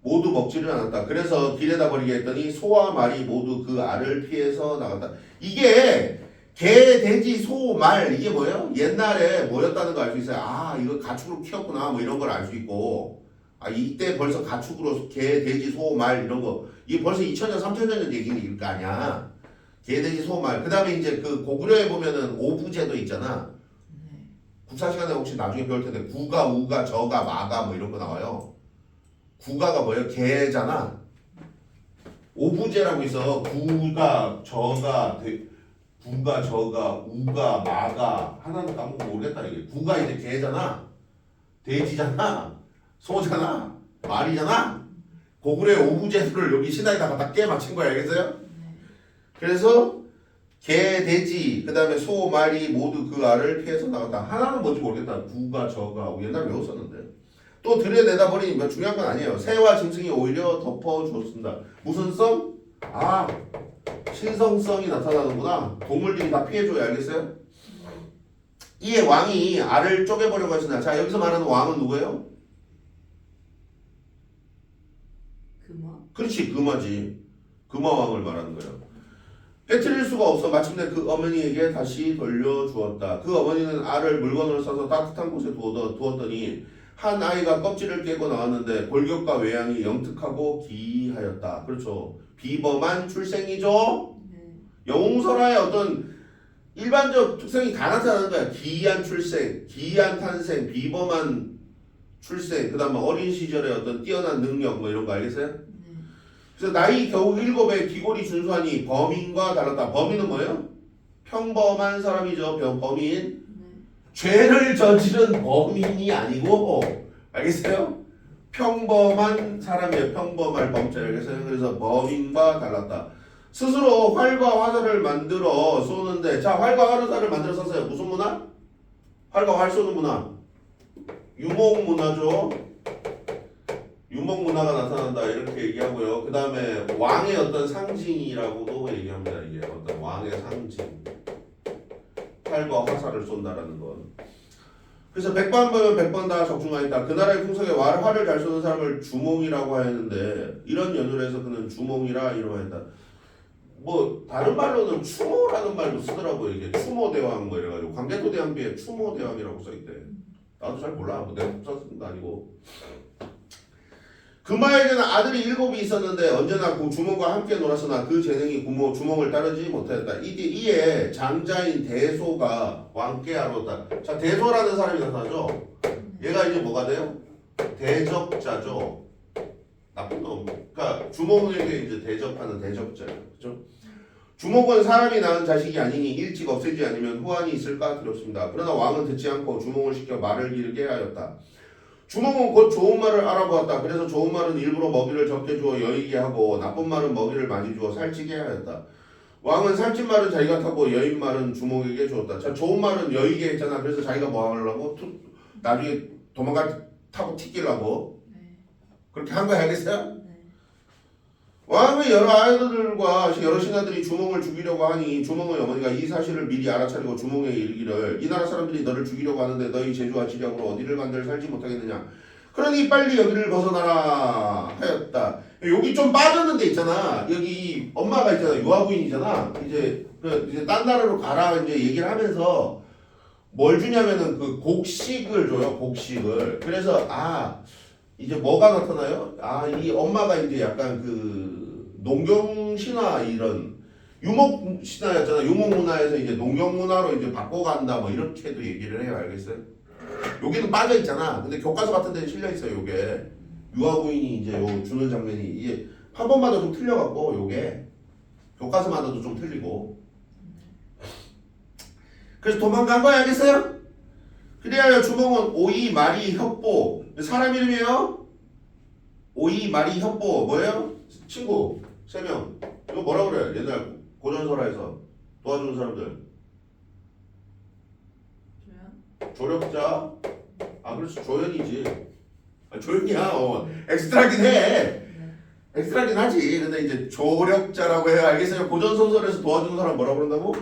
모두 먹지를 않았다. 그래서 길에다 버리게 했더니 소와 말이 모두 그 알을 피해서 나갔다. 이게 개, 돼지, 소, 말 이게 뭐예요? 옛날에 뭐였다는 거 알 수 있어요. 아, 이거 가축으로 키웠구나 뭐 이런 걸 알 수 있고, 아 이때 벌써 가축으로 개, 돼지, 소, 말 이런 거 이게 벌써 2000년, 3000년 얘기일 거 아니야. 개, 돼지, 소, 말. 그 다음에 이제 그 고구려에 보면은 오부제도 있잖아.
네.
국사 시간에 혹시 나중에 배울 텐데 구가, 우가, 저가, 마가 뭐 이런 거 나와요. 구가가 뭐예요? 개잖아. 오부제라고 있어. 구가, 저가, 구가, 저가, 우가, 마가. 하나는 까먹고 모르겠다 이게. 구가 이제 개잖아. 돼지잖아. 소잖아. 말이잖아. 고구려의 오부제도를 여기 신화에다가 다 깨 맞춘 거야. 알겠어요?
네.
그래서 개, 돼지, 그 다음에 소, 말이 모두 그 알을 피해서 나갔다. 하나는 뭔지 모르겠다. 구가, 저가 옛날에 외웠었는데. 또 들여내다 버리니 뭐 중요한 건 아니에요. 새와 짐승이 오히려 덮어주었습니다. 무슨 성? 아, 신성성이 나타나는구나. 동물들이 다 피해줘야 알겠어요? 이에 왕이 알을 쪼개버려고 했으나 자 여기서 말하는 왕은 누구예요?
금화.
그렇지 금화지. 금화왕을 말하는 거예요. 빼뜨릴 수가 없어 마침내 그 어머니에게 다시 돌려주었다. 그 어머니는 알을 물건으로 싸서 따뜻한 곳에 두었더니 한 아이가 껍질을 깨고 나왔는데 골격과 외양이 영특하고 기이하였다. 그렇죠. 비범한 출생이죠.
네.
영웅설화의 어떤 일반적 특성이 다 나타나는 거야. 기이한 출생, 기이한 탄생, 비범한 출생, 그 다음에 어린 시절의 어떤 뛰어난 능력 뭐 이런 거 알겠어요?
네.
그래서 나이 겨우 7에 기골이 준수하니 범인과 달랐다. 범인은 뭐예요? 평범한 사람이죠. 범인.
네.
죄를 저지른 범인이 아니고 알겠어요? 평범한 사람이에요. 평범할 범죄 알겠어요? 그래서 범인과 달랐다. 스스로 활과 화살을 만들어 쏘는데 자 활과 화살을 만들어 쐈어요. 무슨 문화? 활과 활 쏘는 문화. 유목 문화죠. 유목 문화가 나타난다 이렇게 얘기하고요. 그 다음에 왕의 어떤 상징이라고도 얘기합니다. 이게 어떤 왕의 상징. 활과 화살을 쏜다라는 건. 그래서 100번 보면 100번 다 적중하였다. 그 나라의 풍속에 활을 잘 쏘는 사람을 주몽이라고 하였는데 이런 연유로 해서 그는 주몽이라 이름하였다. 뭐 다른 말로는 추모라는 말도 쓰더라고요. 이게 추모대왕 뭐 이래가지고 광개토대왕비에 추모대왕이라고 써있대. 나도 잘 몰라. 뭐 내가 썼은 거 아니고. 금화에게는 아들이 7이 있었는데 언제나 그 주몽과 함께 놀았으나 그 재능이 주몽을 따르지 못하였다. 이에 장자인 대소가 왕께 아뢰었다. 자 대소라는 사람이 나타나죠. 얘가 이제 뭐가 돼요? 대적자죠. 나쁜 놈. 그러니까 주몽에게 이제 대접하는 대적자예요. 그죠? 주몽은 사람이 낳은 자식이 아니니 일찍 없애지 않으면 후환이 있을까 두렵습니다. 그러나 왕은 듣지 않고 주몽을 시켜 말을 기르게 하였다. 주몽은 곧 좋은 말을 알아보았다. 그래서 좋은 말은 일부러 먹이를 적게 주어 여의게 하고 나쁜 말은 먹이를 많이 주어 살찌게 하였다. 왕은 살찐 말은 자기가 타고 여인 말은 주몽에게 주었다. 자 좋은 말은 여의게 했잖아. 그래서 자기가 뭐 하려고? 나중에 타고 튀기려고.
네.
그렇게 한 거야 알겠어요?
네.
왕의 여러 아들들과 여러 신하들이 주몽을 죽이려고 하니 주몽의 어머니가 이 사실을 미리 알아차리고 주몽에 이르기를 이 나라 사람들이 너를 죽이려고 하는데 너희 재주와 지략으로 어디를 간들 살지 못하겠느냐. 그러니 빨리 여기를 벗어나라 하였다. 여기 좀 빠졌는 데 있잖아. 여기 엄마가 있잖아. 유아부인이잖아. 이제 딴 나라로 가라 이제 얘기를 하면서 뭘 주냐면은 그 곡식을 줘요. 곡식을. 그래서 이제 뭐가 나타나요? 이 엄마가 이제 약간 그 농경 신화 이런 유목 신화였잖아. 유목 문화에서 이제 농경 문화로 이제 바꿔간다 뭐 이렇게도 얘기를 해요. 알겠어요? 여기는 빠져 있잖아. 근데 교과서 같은 데는 실려 있어요. 요게 유아부인이 이제 요 주는 장면이 이게 한 번마다 좀 틀려갖고 요게 교과서마다도 좀 틀리고. 그래서 도망간 거야. 알겠어요? 그래야 주몽은 오이 마리 협보 사람 이름이에요. 오이 마리 협보 뭐예요? 친구 3명. 이거 뭐라 그래? 옛날 고전설화에서 도와주는 사람들.
조연.
조력자. 그렇지 조연이지. 조연이야. 엑스트라긴 해. 엑스트라긴 하지. 근데 이제 조력자라고 해요. 알겠어요? 고전소설에서 도와주는 사람 뭐라 그런다고?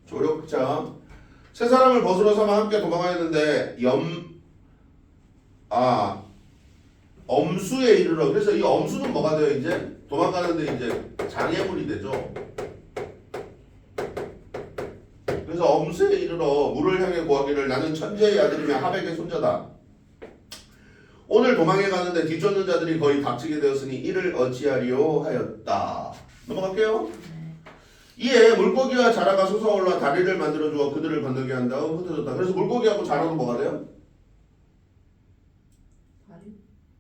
조력자. 세 사람을 벗으로 삼아 함께 도망하였는데 엄수에 이르러. 그래서 이 엄수는 뭐가 돼요? 이제 도망가는데 이제 장애물이 되죠. 그래서 엄수에 이르러 물을 향해 구하기를 나는 천재의 아들이며 하백의 손자다. 오늘 도망해 가는데 뒤쫓는 자들이 거의 닥치게 되었으니 이를 어찌하리요 하였다. 넘어갈게요. 이에 물고기와 자라가 솟아올라 다리를 만들어주어 그들을 건너게 한 다음 흩어졌다. 그래서 물고기하고 자라도 뭐가 돼요?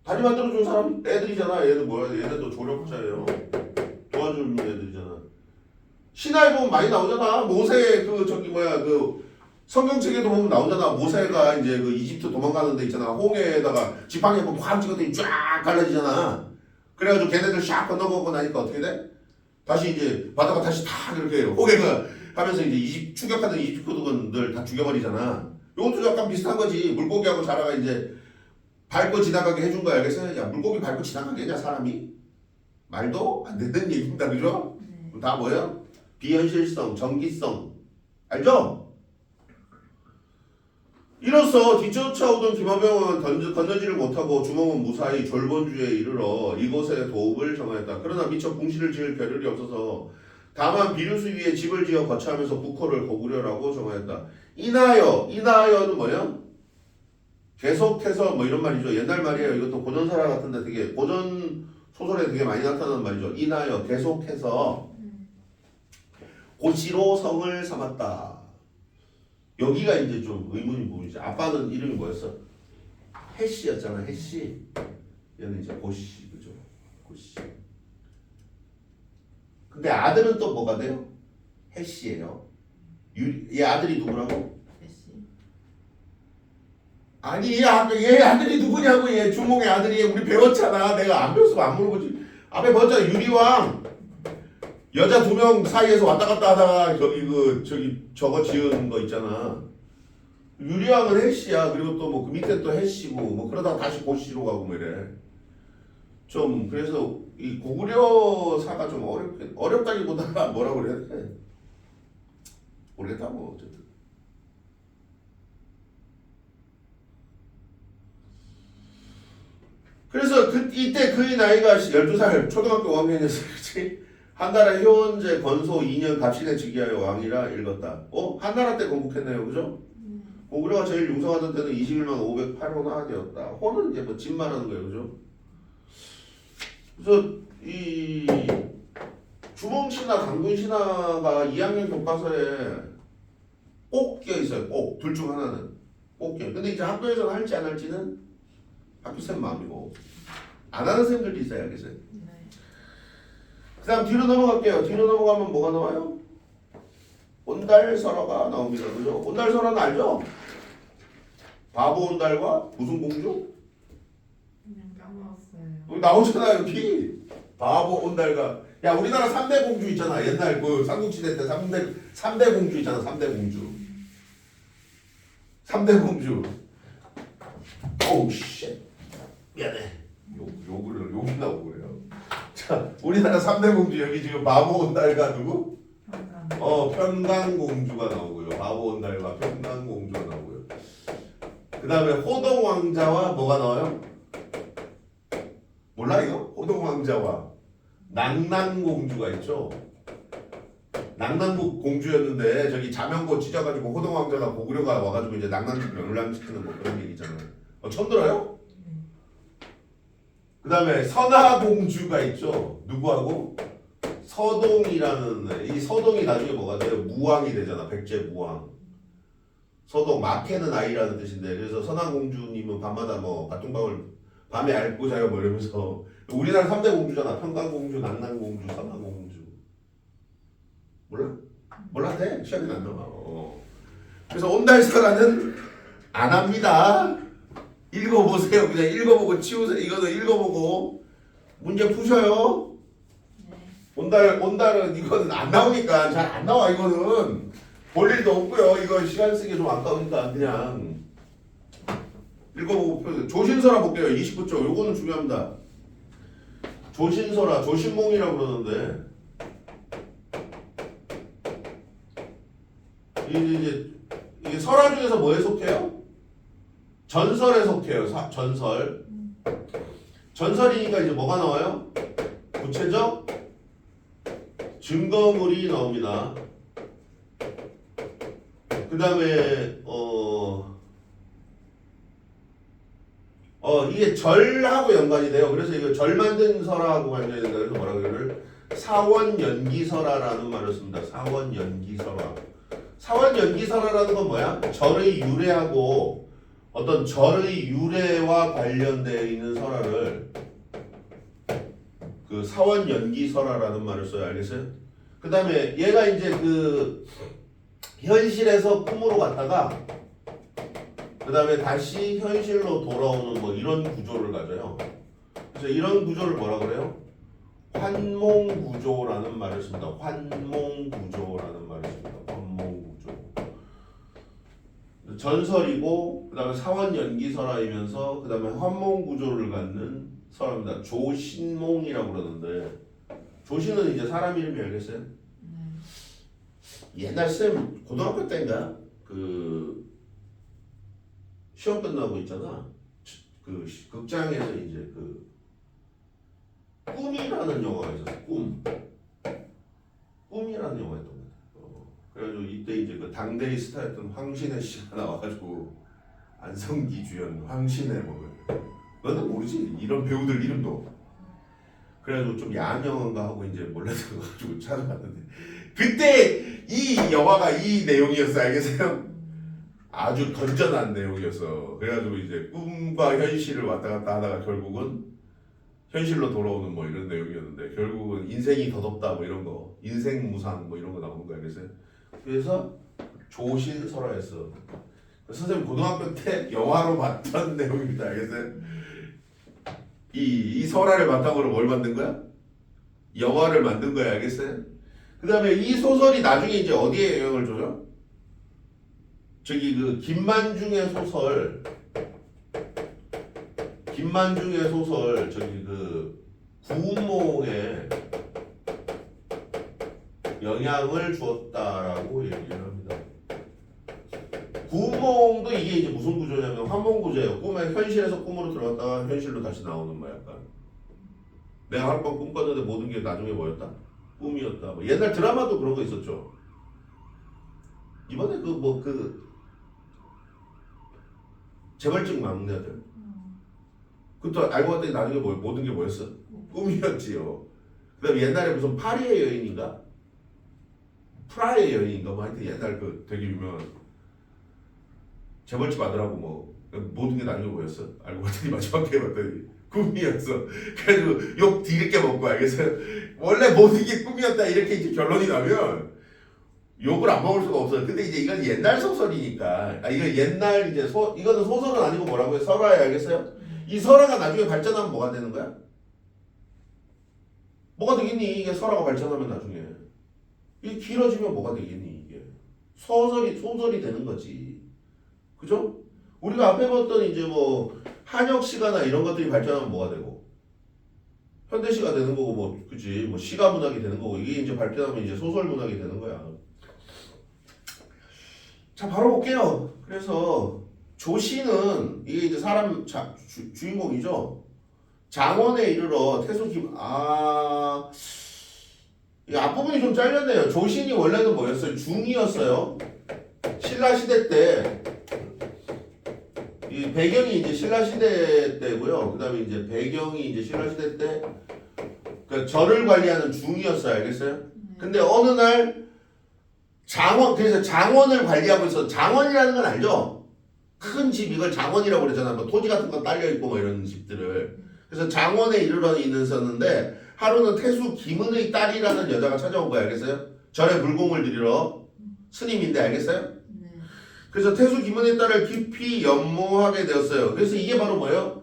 다리 만들어준 사람 애들이잖아. 얘들 뭐야? 얘네도 조력자예요. 도와주는 애들이잖아. 신화에 보면 많이 나오잖아. 모세 그 성경책에도 보면 나오잖아. 모세가 이제 그 이집트 도망가는 데 있잖아. 홍해에다가 지팡이 한번 확 찍었더니 쫙 갈라지잖아. 그래가지고 걔네들 샥 건너보고 나니까 어떻게 돼? 다시 이제 바다가 다시 탁 이렇게 홍해가 하면서 이제 추격하던 이집트군들 다 죽여버리잖아. 이것도 약간 비슷한 거지. 물고기하고 자라가 이제 밟고 지나가게 해준 거야. 그래서 야 물고기 밟고 지나가게 하냐 사람이? 말도 안 되는 얘기입니다. 그죠?
네.
다 뭐예요? 비현실성, 정기성. 알죠? 이로써 뒤쫓아오던 김하병은 건너지를 못하고 주몽은 무사히 졸본주에 이르러 이곳에 도읍을 정하였다. 그러나 미처 궁시를 지을 겨를이 없어서 다만 비루수 위에 집을 지어 거처하면서 국호를 거구려라고 정하였다. 이나여는 뭐야? 계속해서 뭐 이런 말이죠. 옛날 말이에요. 이것도 고전사라 같은데 되게 고전 소설에 되게 많이 나타나는 말이죠. 이나여 계속해서 고시로 성을 삼았다. 여기가 이제 좀 의문인 부분이죠. 아빠는 이름이 뭐였어? 해씨였잖아. 해씨. 얘는 이제 고씨, 그죠? 고씨. 근데 아들은 또 뭐가 돼요? 해씨예요. 얘 아들이 누구라고?
대시.
아니 얘 아들이 누구냐고. 얘 주몽의 아들이. 우리 배웠잖아. 내가 안 배웠으면 안 물어보지. 앞에 배웠잖아. 유리왕. 여자 2명 사이에서 왔다 갔다 하다가 저거 지은 거 있잖아. 유리왕은 해씨야. 그리고 또 뭐 그 밑에 또 해씨고 뭐 그러다가 다시 고씨로 가고 뭐 이래. 좀 그래서 이 고구려사가 좀 어렵다기보다 뭐라 그래야 돼? 모르겠다 뭐 어쨌든. 그래서 이때 그의 나이가 12살 초등학교 5학년이었어. 그렇지? 한나라 효원제 건소 2년 갑신에 즉위하여 왕이라 읽었다. 한나라 때 건국했네요. 그죠? 고구려가 제일 융성하던 때는 21만 508호나 되었다. 호는 이제 뭐 집 말하는 거예요. 그죠? 그래서 이 주몽신화, 강군신화가 2학년 교과서에 꼭 끼어있어요. 꼭. 둘 중 하나는. 꼭 끼어. 근데 이제 학교에서는 할지 안 할지는 학교쌤 마음이고 안 하는 쌤들도 있어요. 알겠어요? 그 다음 뒤로 넘어갈게요. 뒤로 넘어가면 뭐가 나와요? 온달설화가 나옵니다. 그죠? 온달설화는 알죠? 바보 온달과 무슨 공주?
그냥 까먹었어요.
여기 나오잖아 여기. 바보 온달과 야 우리나라 3대 공주 있잖아. 옛날 그 삼국시대 때 3대 공주 있잖아. 3대 공주. 3대 공주. 오우 쉣. 미안해. 욕이 나오고 그래요. 자, 우리나라 3대 공주 여기 지금 바보 온달과 누구? 편강공주가 나오고요. 바보 온달과 편강공주가 나오고요. 그 다음에 호동왕자와 뭐가 나와요? 몰라 이거? 호동왕자와 낙난공주가 있죠. 낙난국 공주였는데 저기 자명고 찢어가지고 호동왕자가 고구려가 와가지고 이제 낙난국 명랑시키는 뭐 그런 얘기잖아요. 처음 들어요? 그 다음에 선하공주가 있죠. 누구하고? 서동이라는 이 서동이 나중에 뭐가 돼요? 무왕이 되잖아. 백제 무왕. 서동 마케는 아이라는 뜻인데 그래서 선하공주님은 밤마다 뭐 밭둥방을 밤에 앓고 자요 뭐 이러면서 우리나라 3대 공주잖아. 평강공주, 낙난공주, 선하공주. 몰라? 몰라도 시간이 안 나와. 그래서 온달설화는 안 합니다. 읽어보세요. 그냥 읽어보고 치우세요. 이거는 읽어보고 문제 푸셔요. 온달은 이거는 안 나오니까 잘 안 나와. 이거는 볼 일도 없고요. 이거 시간 쓰기 좀 아까우니까 그냥 읽어보고 펴세요. 조신설화 볼게요. 29쪽. 요거는 중요합니다. 조신설화, 조신몽이라고 그러는데 이게 설화 중에서 뭐에 속해요? 전설에 속해요. 전설. 전설이니까 이제 뭐가 나와요? 구체적 증거물이 나옵니다. 그 다음에 이게 절하고 연관이 돼요. 그래서 이거 절 만든 설화하고 관련이 된다. 그래서 뭐라고 이거를 사원연기설화라는 말을 씁니다. 사원연기설화. 사원연기설화라는 건 뭐야? 절의 유래하고 어떤 절의 유래와 관련되어 있는 설화를 그 사원연기설화라는 말을 써요. 알겠어요? 그 다음에 얘가 이제 그 현실에서 꿈으로 갔다가 그 다음에 다시 현실로 돌아오는 뭐 이런 구조를 가져요. 그래서 이런 구조를 뭐라 그래요? 환몽구조라는 말을 씁니다. 환몽구조라는 말을 씁니다. 전설이고 그다음에 사원 연기설화이면서 그다음에 환몽 구조를 갖는 설화입니다. 조신몽이라고 그러는데 조신은 이제 사람 이름이 알겠어요?
네.
옛날 쌤 고등학교 때인가 그 시험 끝나고 있잖아. 그 극장에서 이제 그 꿈이라는 영화가 있었어. 꿈이라는 영화였던 거 같아. 그래가지고 이때 이제 그 당대의 스타였던 황신혜 씨가 나와가지고 안성기 주연 황신혜 뭐 너는 모르지 이런 배우들 이름도. 그래가지고 좀 야한 영화인가 하고 이제 몰래 들어가지고 찾아봤는데 그때 이 영화가 이 내용이었어. 알겠어요? 아주 건전한 내용이었어. 그래가지고 이제 꿈과 현실을 왔다 갔다 하다가 결국은 현실로 돌아오는 뭐 이런 내용이었는데 결국은 인생이 더덥다 뭐 이런 거 인생 무상 뭐 이런 거 나오는 거 알겠어요? 그래서 조신설화였어. 선생님 고등학교 때 영화로 봤던 내용입니다. 알겠어요? 이 설화를 바탕으로 뭘 만든 거야? 영화를 만든 거야. 알겠어요? 그 다음에 이 소설이 나중에 이제 어디에 영향을 줘요? 저기 그 김만중의 소설 저기 그 구운몽에 영향을 주었다라고 얘기를 합니다. 구운몽도 이게 이제 무슨 구조냐면 환몽 구조예요. 꿈에 현실에서 꿈으로 들어갔다가 현실로 다시 나오는 뭐 약간 내가 하룻밤 꿈 꿨는데 모든 게 나중에 뭐였다? 꿈이었다. 뭐 옛날 드라마도 그런 거 있었죠. 이번에 그 재벌집 막내들 그것도 알고 봤더니 나중에 모든 게 뭐였어? 꿈이었지요. 그 다음에 옛날에 무슨 파리의 여인인가? 프라의 여인인가? 뭐 하여튼 옛날 그 되게 유명한 재벌집 아들하고 뭐 모든 게 나중에 뭐였어? 알고 봤더니 마지막에 봤더니 꿈이었어. 그래가지고 욕 뒤늦게 먹고 알겠어요? 원래 모든 게 꿈이었다 이렇게 이제 결론이 나면 욕을 안 먹을 수가 없어요. 근데 이제 이건 옛날 소설이니까 이거 옛날 이제 이거는 소설은 아니고 뭐라고요? 설화야. 알겠어요? 이 설화가 나중에 발전하면 뭐가 되는 거야? 뭐가 되겠니? 이게 설화가 발전하면 나중에 이게 길어지면 뭐가 되겠니? 이게 소설이 되는 거지. 그죠? 우리가 앞에 봤던 이제 뭐 한역시가나 이런 것들이 발전하면 뭐가 되고 현대시가 되는 거고 뭐 그치 뭐 시가 문학이 되는 거고 이게 이제 발전하면 이제 소설 문학이 되는 거야. 자 바로 볼게요. 그래서 조씨는 이게 이제 사람 주인공이죠. 장원에 이르러 태수김 이 앞부분이 좀 잘렸네요. 조신이 원래는 뭐였어요? 중이었어요. 신라 시대 때 이 배경이 이제 신라 시대 때고요. 그다음에 이제 배경이 이제 신라 시대 때 그 절을 관리하는 중이었어요. 알겠어요? 근데 어느 날 그래서 장원을 관리하고 있어. 장원이라는 건 알죠? 큰 집 이걸 장원이라고 그러잖아. 뭐 토지 같은 거 딸려 있고 뭐 이런 집들을. 그래서 장원에 이르러 있었는데 하루는 태수 김은의 딸이라는 여자가 찾아온 거야. 알겠어요? 절에 물공을 드리러 스님인데 알겠어요? 그래서 태수 김은의 딸을 깊이 연모하게 되었어요. 그래서 이게 바로 뭐예요?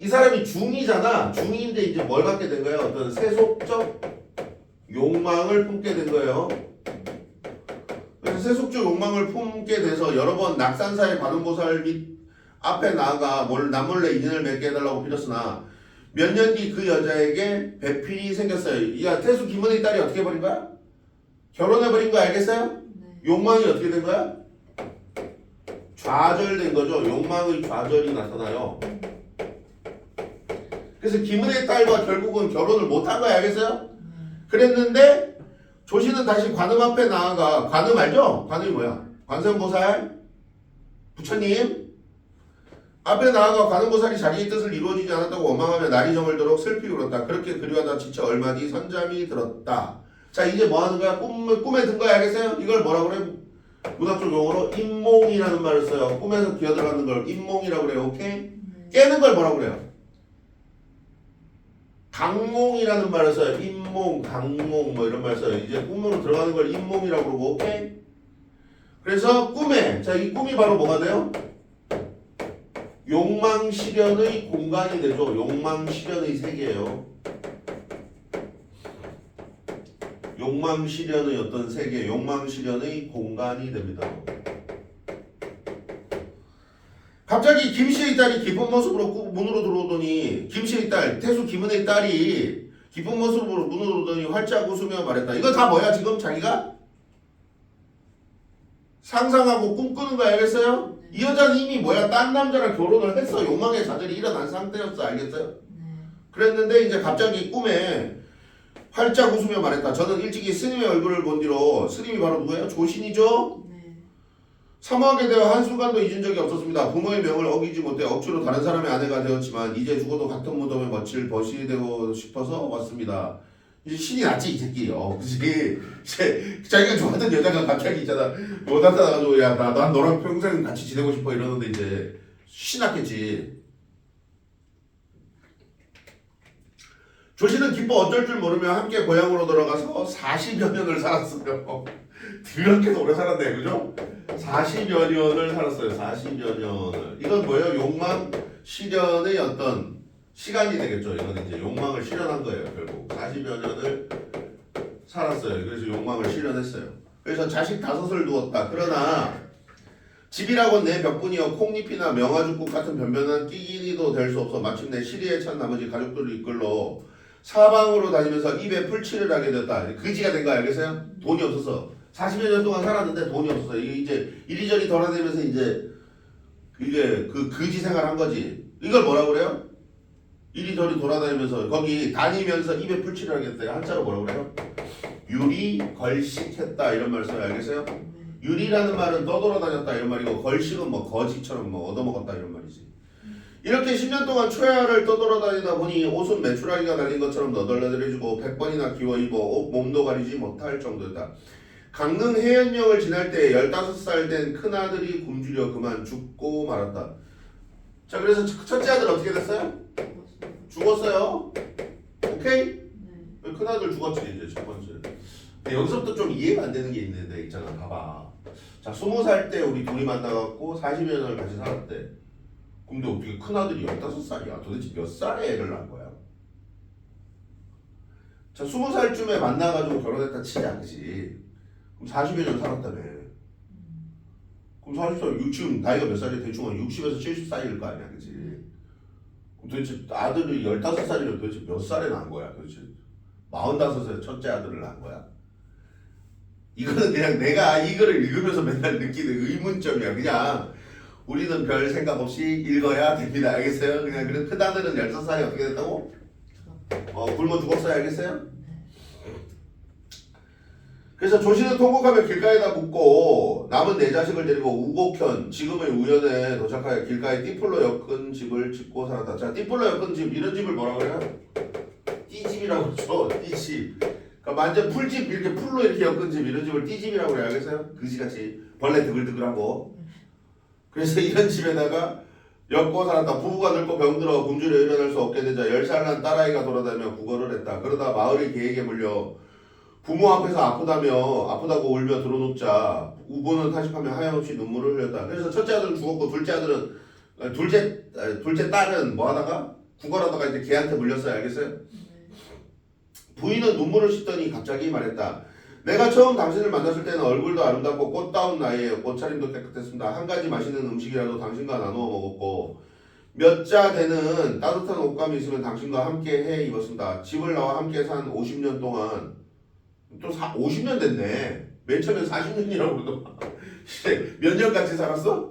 이 사람이 중이잖아. 중인데 이제 뭘 갖게 된 거예요? 어떤 세속적 욕망을 품게 된 거예요. 그래서 세속적 욕망을 품게 돼서 여러 번 낙산사의 관음보살 및 앞에 나아가 남몰래 인연을 맺게 해달라고 빌었으나 몇 년 뒤 그 여자에게 배필이 생겼어요. 야 태수 김은의 딸이 어떻게 버린 거야? 결혼해버린 거야. 알겠어요? 욕망이 어떻게 된 거야? 좌절된 거죠. 욕망의 좌절이 나타나요. 그래서 김은의 딸과 결국은 결혼을 못한 거야. 알겠어요? 그랬는데 조씨는 다시 관음 앞에 나아가 관음 알죠? 관음이 뭐야? 관세음보살 부처님 앞에 나아가 관음보살이 자기의 뜻을 이루어지지 않았다고 원망하며 날이 저물도록 슬피 울었다. 그렇게 그리하다 지쳐 얼마 뒤 선잠이 들었다. 자 이제 뭐 하는 거야? 꿈에 든 거야. 알겠어요? 이걸 뭐라고 그래? 문학적 용어로 인몽이라는 말을 써요. 꿈에서 기어들어가는 걸 인몽이라고 그래요. 오케이? 깨는 걸 뭐라고 그래요? 강몽이라는 말을 써요. 인몽, 강몽 뭐 이런 말 써요. 이제 꿈으로 들어가는 걸 인몽이라고 그러고 오케이? 그래서 꿈에 이 꿈이 바로 뭐가 돼요? 욕망 실현의 공간이 되죠. 욕망 실현의 세계예요. 욕망 실현의 어떤 세계, 욕망 실현의 공간이 됩니다. 갑자기 김씨의 딸이 기쁜 모습으로 문으로 들어오더니 김씨의 딸 태수 김은의 딸이 기쁜 모습으로 문으로 들어오더니 활짝 웃으며 말했다. 이거 다 뭐야 지금 자기가? 상상하고 꿈꾸는 거 알겠어요? 이 여자는 이미 뭐야 딴 남자랑 결혼을 했어. 욕망의 좌절이 일어난 상태였어. 알겠어요?
네.
그랬는데 이제 갑자기 꿈에 활짝 웃으며 말했다. 저는 일찍이 스님의 얼굴을 본 뒤로 스님이 바로 누구예요? 조신이죠?
네.
사모하게 되어 한순간도 잊은 적이 없었습니다. 부모의 명을 어기지 못해 억지로 다른 사람의 아내가 되었지만 이제 죽어도 같은 무덤에 며칠 벗이 되고 싶어서 왔습니다. 이제 신이 났지 이 새끼. 그치? 이제 자기가 좋아하던 여자가 갑자기 있잖아 뭐 나타나가지고 야 난 너랑 평생 같이 지내고 싶어 이러는데 이제 신났겠지. 조씨는 기뻐 어쩔 줄 모르며 함께 고향으로 돌아가서 40여 년을 살았어요. 그렇게 오래 살았네, 그죠? 40여 년을 살았어요. 40여 년을. 이건 뭐예요? 욕망 실현의 어떤 시간이 되겠죠. 이건 이제 욕망을 실현한 거예요. 결국 40여 년을 살았어요. 그래서 욕망을 실현했어요. 그래서 자식 5을 두었다. 그러나 집이라곤 내 벽분이여 콩잎이나 명아죽국 같은 변변한 끼기니도 될 수 없어 마침내 시리에 찬 나머지 가족들을 이끌러 사방으로 다니면서 입에 풀칠을 하게 되었다. 그지가 된 거 알겠어요? 돈이 없어서 40여 년 동안 살았는데 돈이 없어서 이제 이리저리 돌아다니면서 이제 이게 그 그지 생활한 거지. 이걸 뭐라고 그래요? 이리저리 돌아다니면서 거기 다니면서 입에 풀칠을 하겠다. 한자로 뭐라고 그래요? 유리 걸식했다 이런 말 써요. 알겠어요? 유리라는 말은 떠돌아다녔다 이런 말이고 걸식은 뭐 거지처럼 뭐 얻어먹었다 이런 말이지. 이렇게 10년 동안 초야를 떠돌아다니다 보니 옷은 메추라기가 달린 것처럼 너덜너덜해지고 100번이나 기워 입어 몸도 가리지 못할 정도였다. 강릉 해연역을 지날 때 15살 된 큰아들이 굶주려 그만 죽고 말았다. 자 그래서 첫째 아들 어떻게 됐어요? 죽었어요. 오케이?
네.
큰아들 죽었지 이제 첫 번째. 근데 여기서부터 좀 이해가 안 되는 게 있는데 있잖아. 봐봐. 자 20살 때 우리 둘이 만나갖고 40여 년을 같이 살았대. 근데 어떻게 큰아들이 15살이야? 도대체 몇 살에 애를 낳은 거야? 자 20살쯤에 만나가지고 결혼했다 치자 그치? 그럼 40여 년 살았다며. 그럼 40살 지금 나이가 몇 살이야? 대충 한 60에서 70살일 거 아니야 그치? 그럼 도대체 아들이 15살이면 도대체 몇 살에 낳은 거야 도대체? 45세 첫째 아들을 낳은 거야? 이거는 그냥 내가 이거를 읽으면서 맨날 느끼는 의문점이야. 그냥 우리는 별 생각 없이 읽어야 됩니다. 알겠어요? 그냥 그래 큰아들은 16살이 어떻게 됐다고? 굶어 죽었어요. 알겠어요? 그래서 조씨는 통곡하며 길가에다 묻고 남은 4자식을 데리고 우곡현 지금의 우연에 도착하여 길가에 띠풀로 엮은 집을 짓고 살았다. 자 띠풀로 엮은 집 이런 집을 뭐라 그래요? 띠집이라고 그러죠. 띠집. 그러니까 완전 풀집 이렇게 풀로 이렇게 엮은 집 이런 집을 띠집이라고 그래요. 알겠어요? 그지같이 벌레 드글드글하고. 그래서 이런 집에다가 엮고 살았다. 부부가 늙고 병들어 굶주려 일어날 수 없게 되자 10살 난 딸아이가 돌아다니며 구걸을 했다. 그러다 마을의 계획에 물려 부모 앞에서 아프다고 울며 들어눕자 우보는 타식하며 하염없이 눈물을 흘렸다. 그래서 첫째 아들은 죽었고 둘째 딸은 뭐 하다가 구걸하다가 이제 걔한테 물렸어요. 알겠어요? 부인은 눈물을 씻더니 갑자기 말했다. 내가 처음 당신을 만났을 때는 얼굴도 아름답고 꽃다운 나이에 옷차림도 깨끗했습니다. 한 가지 맛있는 음식이라도 당신과 나누어 먹었고 몇 자 되는 따뜻한 옷감이 있으면 당신과 함께 해 입었습니다. 집을 나와 함께 산 50년 동안 또 50년 됐네. 맨 처음에 40년이라고 그러더만. 몇 년 같이 살았어?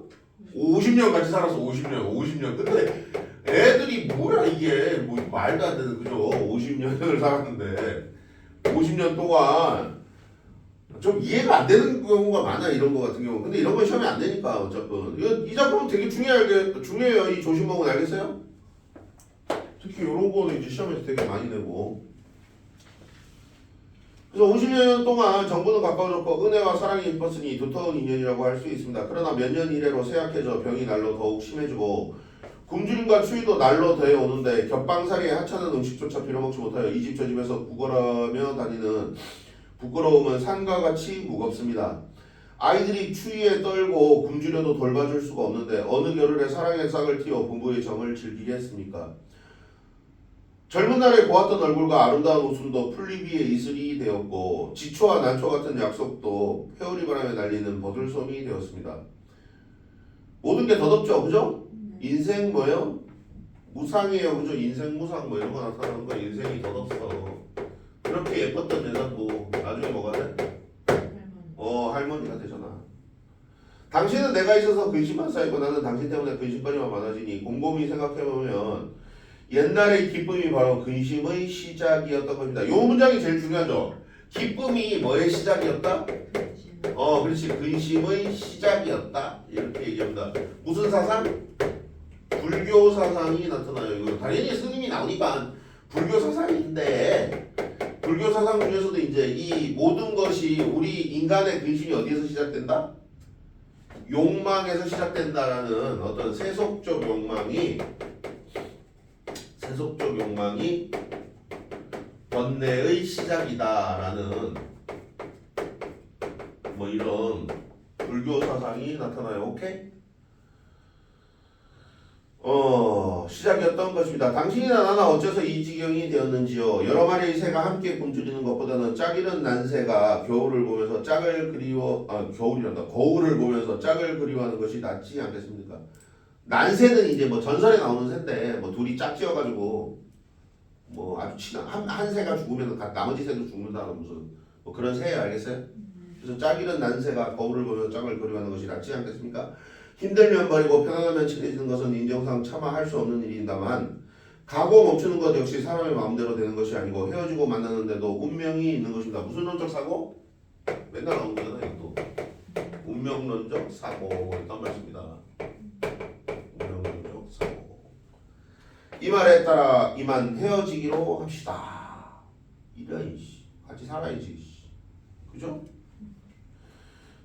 50년 같이 살았어. 50년. 근데 애들이 뭐야 이게 뭐 말도 안 되는 그죠? 50년을 살았는데 50년 동안 좀 이해가 안 되는 경우가 많아 이런 거 같은 경우. 근데 이런 건 시험이 안 되니까 어차피 이 작품은 되게 중요해요. 이 조심목은 알겠어요? 특히 이런 거는 이제 시험에서 되게 많이 내고. 그래서 50년 동안 정부는 가까워졌고 은혜와 사랑이 깊었으니 두터운 인연이라고 할 수 있습니다. 그러나 몇 년 이래로 쇠약해져 병이 날로 더욱 심해지고 굶주림과 추위도 날로 더해 오는데 겹방살이에 하찮은 음식조차 빌어먹지 못하여 이 집 저 집에서 구걸하며 다니는 부끄러움은 산과 같이 무겁습니다. 아이들이 추위에 떨고 굶주려도 돌봐줄 수가 없는데 어느 겨울에 사랑의 싹을 틔워 부부의 정을 즐기게 했습니까? 젊은 날에 보았던 얼굴과 아름다운 웃음도 풀잎 위에 이슬이 되었고 지초와 난초 같은 약속도 회오리 바람에 날리는 버들솜이 되었습니다. 모든 게 더덥죠, 그죠? 인생 뭐요? 무상이에요. 그죠? 인생 무상 뭐 이런 거 나타나는 거 인생이 덧없어. 그렇게 예뻤던 여자도 나중에 뭐가 돼? 할머니가 되잖아. 당신은 내가 있어서 근심만 쌓이고 나는 당신 때문에 근심거리만 많아지니 곰곰이 생각해보면 옛날의 기쁨이 바로 근심의 시작이었던 겁니다. 요 문장이 제일 중요하죠. 기쁨이 뭐의 시작이었다? 그렇지. 근심의 시작이었다. 이렇게 얘기합니다. 무슨 사상? 불교 사상이 나타나요. 이거 당연히 스님이 나오니까 불교 사상인데 불교 사상 중에서도 이제 이 모든 것이 우리 인간의 근심이 어디에서 시작된다? 욕망에서 시작된다라는 어떤 세속적 욕망이 번뇌의 시작이다라는 뭐 이런 불교 사상이 나타나요. 오케이? 시작이었던 것입니다. 당신이나 나나 어째서 이 지경이 되었는지요. 여러 마리의 새가 함께 굶주리는 것보다는 짝이른 난새가 거울을 보면서 짝을 그리워하는 것이 낫지 않겠습니까? 난새는 이제 뭐 전설에 나오는 새인데 뭐 둘이 짝지어가지고 뭐 아주 친한 한 새가 죽으면 나머지 새도 죽는다는 무슨 뭐 그런 새예요. 알겠어요? 그래서 짝이른 난새가 거울을 보면서 짝을 그리워하는 것이 낫지 않겠습니까? 힘들면 버리고 편안하면 친해지는 것은 인정상 차마 할 수 없는 일이다만 가고 멈추는 것 역시 사람의 마음대로 되는 것이 아니고 헤어지고 만나는데도 운명이 있는 것입니다. 무슨 론적 사고? 맨날 나오는 거잖아요. 또 운명론적 사고 있단 말씀입니다. 운명론적 사고. 이 말에 따라 이만 헤어지기로 합시다. 이런 같이 살아야지. 그죠?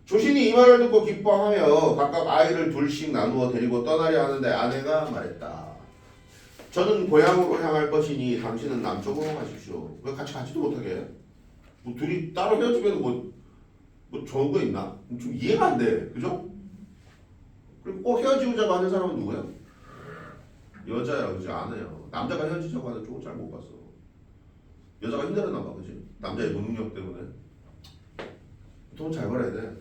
조신이 이 말을 듣고 기뻐하며 각각 아이를 둘씩 나누어 데리고 떠나려 하는데 아내가 말했다. 저는 고향으로 향할 것이니 당신은 남쪽으로 가십시오. 왜 같이 가지도 못하게? 뭐 둘이 따로 헤어지면 뭐 좋은 거 있나? 좀 이해가 안 돼. 그죠? 그리고 꼭 헤어지고자 하는 사람은 누구야? 여자야. 그지? 아내야. 남자가 헤어지자고 하는 쪽은 잘 못 봤어. 여자가 힘들었나 봐. 그지? 남자의 무능력 때문에. 돈 잘 벌어야 돼.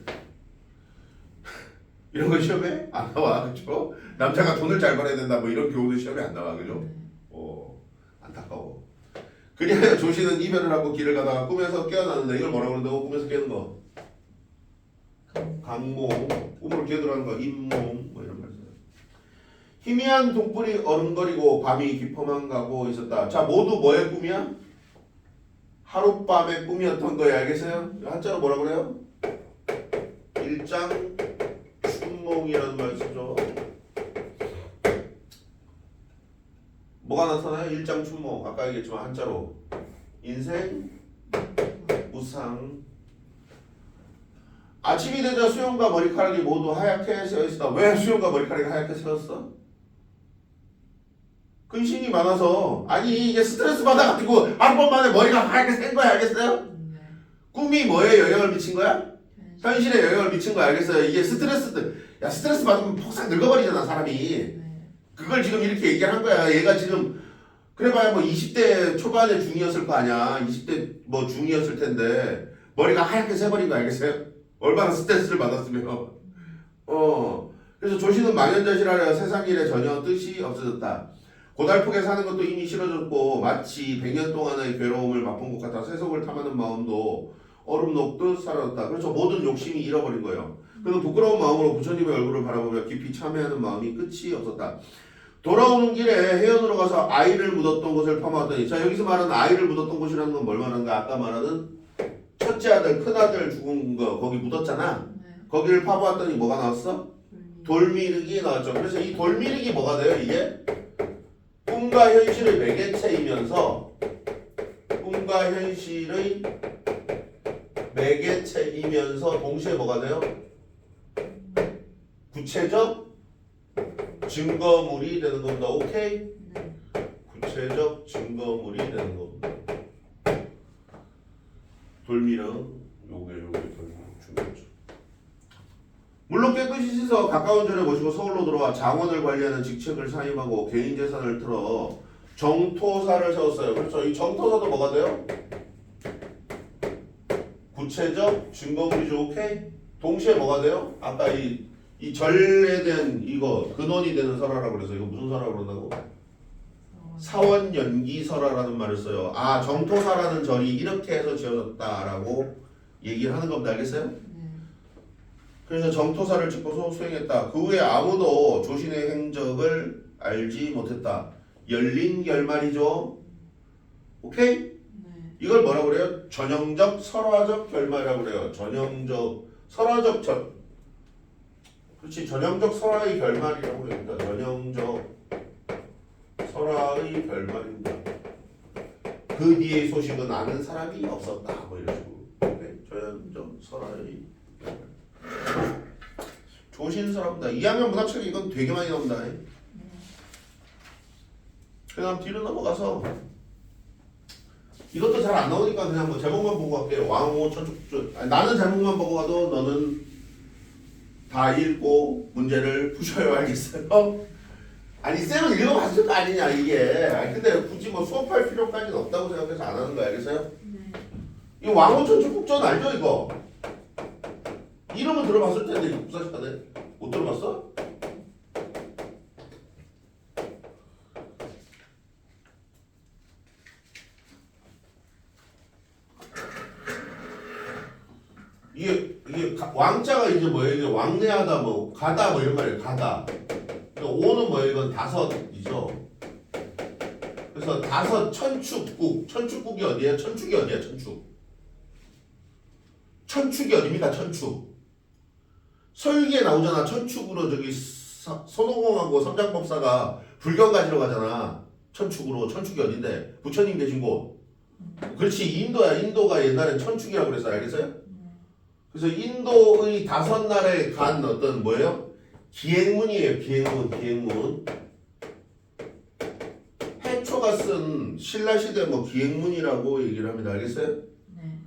이런 거 시험에 안 나와. 그죠? 남자가 돈을 잘 벌어야 된다. 뭐 이런 교훈도 시험에 안 나와. 그죠? 안타까워. 그리하여 조씨는 이별을 하고 길을 가다가 꿈에서 깨어나는데 이걸 뭐라고 그런다고? 꿈에서 깨는 거. 강몽. 꿈으로 깨더라는 거. 임몽. 뭐 이런 말 써요. 희미한 동굴이 어른거리고 밤이 깊어만 가고 있었다. 자, 모두 뭐의 꿈이야? 하룻밤의 꿈이었던 거예요. 알겠어요? 한자로 뭐라 그래요? 일장 춘몽이라는 말 쓰죠. 뭐가 나타나요? 일장 춘몽. 아까 얘기했지만 한자로 인생 무상. 아침이 되자 수염과 머리카락이 모두 하얗게 새어있었다. 왜 수염과 머리카락이 하얗게 새었어? 근심이 많아서. 아니 이게 스트레스 받아가지고 하룻밤 만에 머리가 하얗게 샌 거야. 알겠어요? 꿈이 뭐에 영향을 미친 거야? 현실에 영향을 미친 거야. 알겠어요? 이게 스트레스 받으면 폭삭 늙어버리잖아 사람이. 그걸 지금 이렇게 얘기한 거야. 얘가 지금 그래봐야 뭐 20대 초반에 중이었을 거 아니야. 20대 뭐 중이었을 텐데 머리가 하얗게 새버린 거 알겠어요? 얼마나 스트레스를 받았으면. 그래서 조씨는 망연자실하여 세상 일에 전혀 뜻이 없어졌다. 고달프게 사는 것도 이미 싫어졌고 마치 100년 동안의 괴로움을 맛본 것 같아 세속을 탐하는 마음도 얼음 녹듯 사라졌다. 그래서 모든 욕심이 잃어버린 거예요. 그는 부끄러운 마음으로 부처님의 얼굴을 바라보며 깊이 참회하는 마음이 끝이 없었다. 돌아오는 길에 해연으로 가서 아이를 묻었던 곳을 파마하더니, 자 여기서 말하는 아이를 묻었던 곳이라는 건 뭘 말하는가? 아까 말하는 첫째 아들, 큰 아들 죽은 거 거기 묻었잖아. 거기를 파보았더니 뭐가 나왔어? 돌미륵이 나왔죠. 그래서 이 돌미륵이 뭐가 돼요? 이게 꿈과 현실의 매개체이면서 동시에 뭐가 돼요? 구체적 증거물이 되는 겁니다. 오케이? 구체적 증거물이 되는 겁니다. 돌미륵 요게 돌미륵 중요하죠. 물론 깨끗이 씻어 가까운 절에 모시고 서울로 들어와 장원을 관리하는 직책을 사임하고 개인 재산을 틀어 정토사를 세웠어요. 그렇죠. 이 정토사도 뭐가 돼요? 구체적 증거물이죠. 오케이? 동시에 뭐가 돼요? 아까 이 이 절에 대한 이거 근원이 되는 설화라고 그래서 이거 무슨 설화라고 그런다고? 사원연기설화라는 말을 써요. 아 정토사라는 절이 이렇게 해서 지어졌다라고 얘기를 하는 겁니다. 알겠어요?
네.
그래서 정토사를 짓고서 수행했다. 그 후에 아무도 조신의 행적을 알지 못했다. 열린 결말이죠. 오케이?
네.
이걸 뭐라고 그래요? 전형적 설화적 결말이라고 그래요. 전형적 설화적 그렇지 전형적 설화의 결말이라고 그러니까 전형적 설화의 결말입니다. 그 뒤의 소식은 아는 사람이 없었다. 뭐 이런 식으로. 네? 전형적 설화의 결말. 조신설화입니다. 2학년 문학책 이건 되게 많이 나온다. 그 다음 뒤로 넘어가서 이것도 잘 안 나오니까 그냥 뭐 제목만 보고 갈게요. 왕호 천축주. 나는 제목만 보고 가도 너는 다 읽고 문제를 푸셔야 알겠어요? 아니 쌤은 읽어봤을 거 아니냐 이게. 아니 근데 굳이 뭐 수업할 필요까지는 없다고 생각해서 안 하는 거 알겠어요?
네.
이 왕호 천축국전 알죠 이거? 이름은 들어봤을 텐데 이거 국사시간에 못 들어봤어? 이게 왕자가 이제 뭐예요? 이게 왕래하다 뭐 가다 뭐 이런 말이에요. 가다. 그러니까 오는 뭐예요? 이건 다섯이죠. 그래서 다섯 천축국. 천축국이 어디예요? 천축이 어디야? 천축. 천축이 어디입니까? 천축. 서유기에 나오잖아. 천축으로 저기 손오공하고 선장법사가 불경 가지러 가잖아. 천축으로. 천축이 어딘데? 부처님 계신 곳. 그렇지. 인도야. 인도가 옛날엔 천축이라고 그랬어요. 알겠어요? 그래서 인도의 다섯 나라에 간 어떤 뭐예요? 기행문이에요. 기행문. 해초가 쓴 신라시대 뭐 기행문이라고 얘기를 합니다. 알겠어요?
네.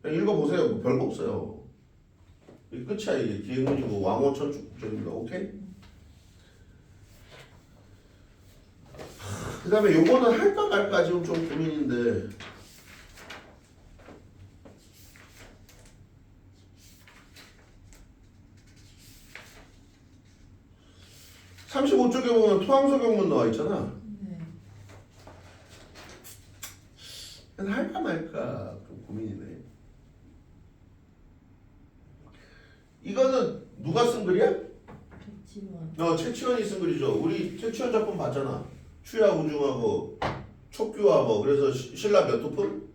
그냥 읽어보세요. 뭐 별거 없어요. 이게 끝이야. 이게 기행문이고 왕호천축국전입니다. 오케이? 그 다음에 요거는 할까 말까 지금 좀 고민인데 35쪽에 보면 토항서경문 나와 있잖아.
네.
그래서 할까 말까 좀 고민이네. 이거는 누가 쓴 글이야?
백지원.
최치원이 쓴 글이죠. 우리 최치원 작품 봤잖아. 추야 우중하고 촉규와 뭐 그래서 신라 몇 두품?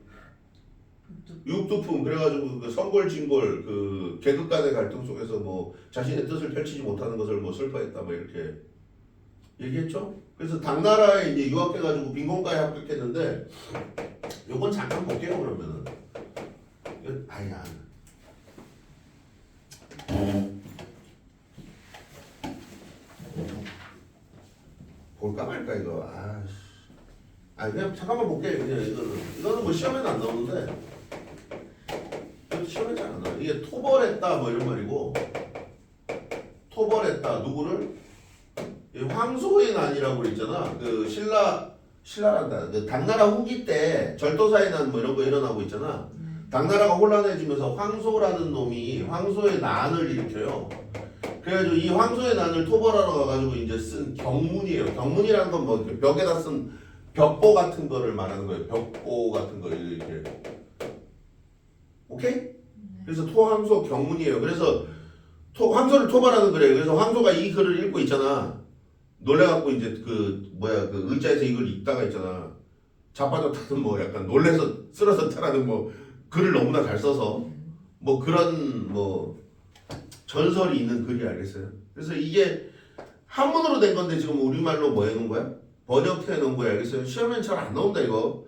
6두품. 그래가지고 그 성골진골 그 계급 간의 갈등 속에서 뭐 자신의 뜻을 펼치지 못하는 것을 뭐 슬퍼했다 뭐 이렇게 얘기했죠. 그래서 당나라에 이제 유학해가지고 빈곤과에 합격했는데 요건 잠깐 볼게요. 그러면은 아니야. 볼까 말까 이거. 그냥 잠깐만 볼게. 그냥 이거는 뭐 시험에는 안 나오는데 시험에 잘 안 나와. 이게 토벌했다 뭐 이런 말이고 토벌했다 누구를? 황소의 난이라고 그랬잖아. 그 신라란다. 그 당나라 후기 때 절도사의 난 뭐 이런 거 일어나고 있잖아. 당나라가 혼란해지면서 황소라는 놈이 황소의 난을 일으켜요. 그래가지고 이 황소의 난을 토벌하러 가가지고 이제 쓴 경문이에요. 경문이라는 건 뭐 벽에다 쓴 벽보 같은 거를 말하는 거예요. 벽보 같은 거 이렇게. 오케이? 그래서 토황소 경문이에요. 그래서 황소를 토벌하는 거래요. 그래서 황소가 이 글을 읽고 있잖아. 놀래갖고 이제 그 의자에서 이걸 읽다가 있잖아. 자빠졌다든 뭐 약간 놀래서 쓰러졌다라는 뭐 글을 너무나 잘 써서 뭐 그런 뭐 전설이 있는 글이 알겠어요. 그래서 이게 한문으로 된 건데 지금 우리말로 뭐 해놓은 거야? 번역해 놓은 거야. 알겠어요? 시험엔 잘 안 나온다 이거.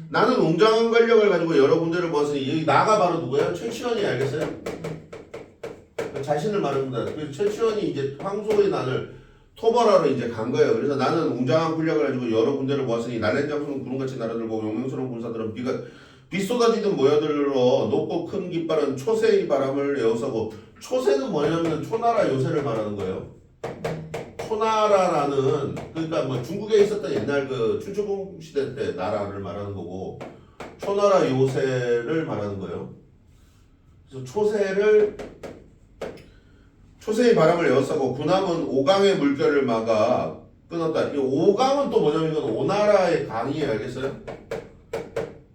나는 웅장한 권력을 가지고 여러 군데를 모았으니 여기 나가 바로 누구야? 최치원이 알겠어요? 자신을 말합니다. 그래서 최치원이 이제 황소의 난을 토벌하러 이제 간 거예요. 그래서 나는 웅장한 권력을 가지고 여러 군데를 모았으니 날랜장수는 구름같이 날아들고 용맹스러운 군사들은 빛 쏟아지는 모여들러 높고 큰 깃발은 초세의 바람을 에워싸고 초세는 뭐냐면 초나라 요새를 말하는 거예요. 초나라라는 그러니까 뭐 중국에 있었던 옛날 그 춘추공 시대 때 나라를 말하는 거고 초나라 요새를 말하는 거예요. 그래서 초세의 바람을 에워싸고 군함은 오강의 물결을 막아 끊었다. 이 오강은 또 뭐냐면 이건 오나라의 강이에요. 알겠어요?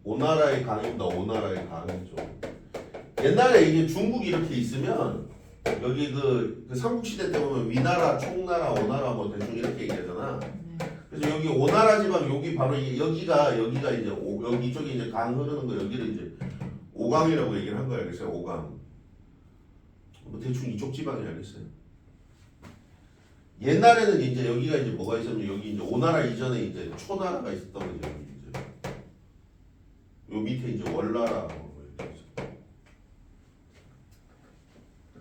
오나라의 강입니다. 오나라의 강이죠. 옛날에 이게 중국이 이렇게 있으면 여기 그 삼국시대 때 보면 위나라, 총나라, 오나라 뭐 대충 이렇게 얘기하잖아. 그래서 여기 오나라 지방 여기 바로 여기가 이제 여기 이쪽에 이제 강 흐르는 거 여기를 이제 오강이라고 얘기를 한 거야. 알겠어요? 오강. 뭐 대충 이쪽 지방이 알겠어요? 옛날에는 이제 여기가 이제 뭐가 있었냐면 여기 이제 오나라 이전에 이제 초나라가 있었던 거죠. 이제 요 밑에 이제 월나라 뭐 이렇게 있어.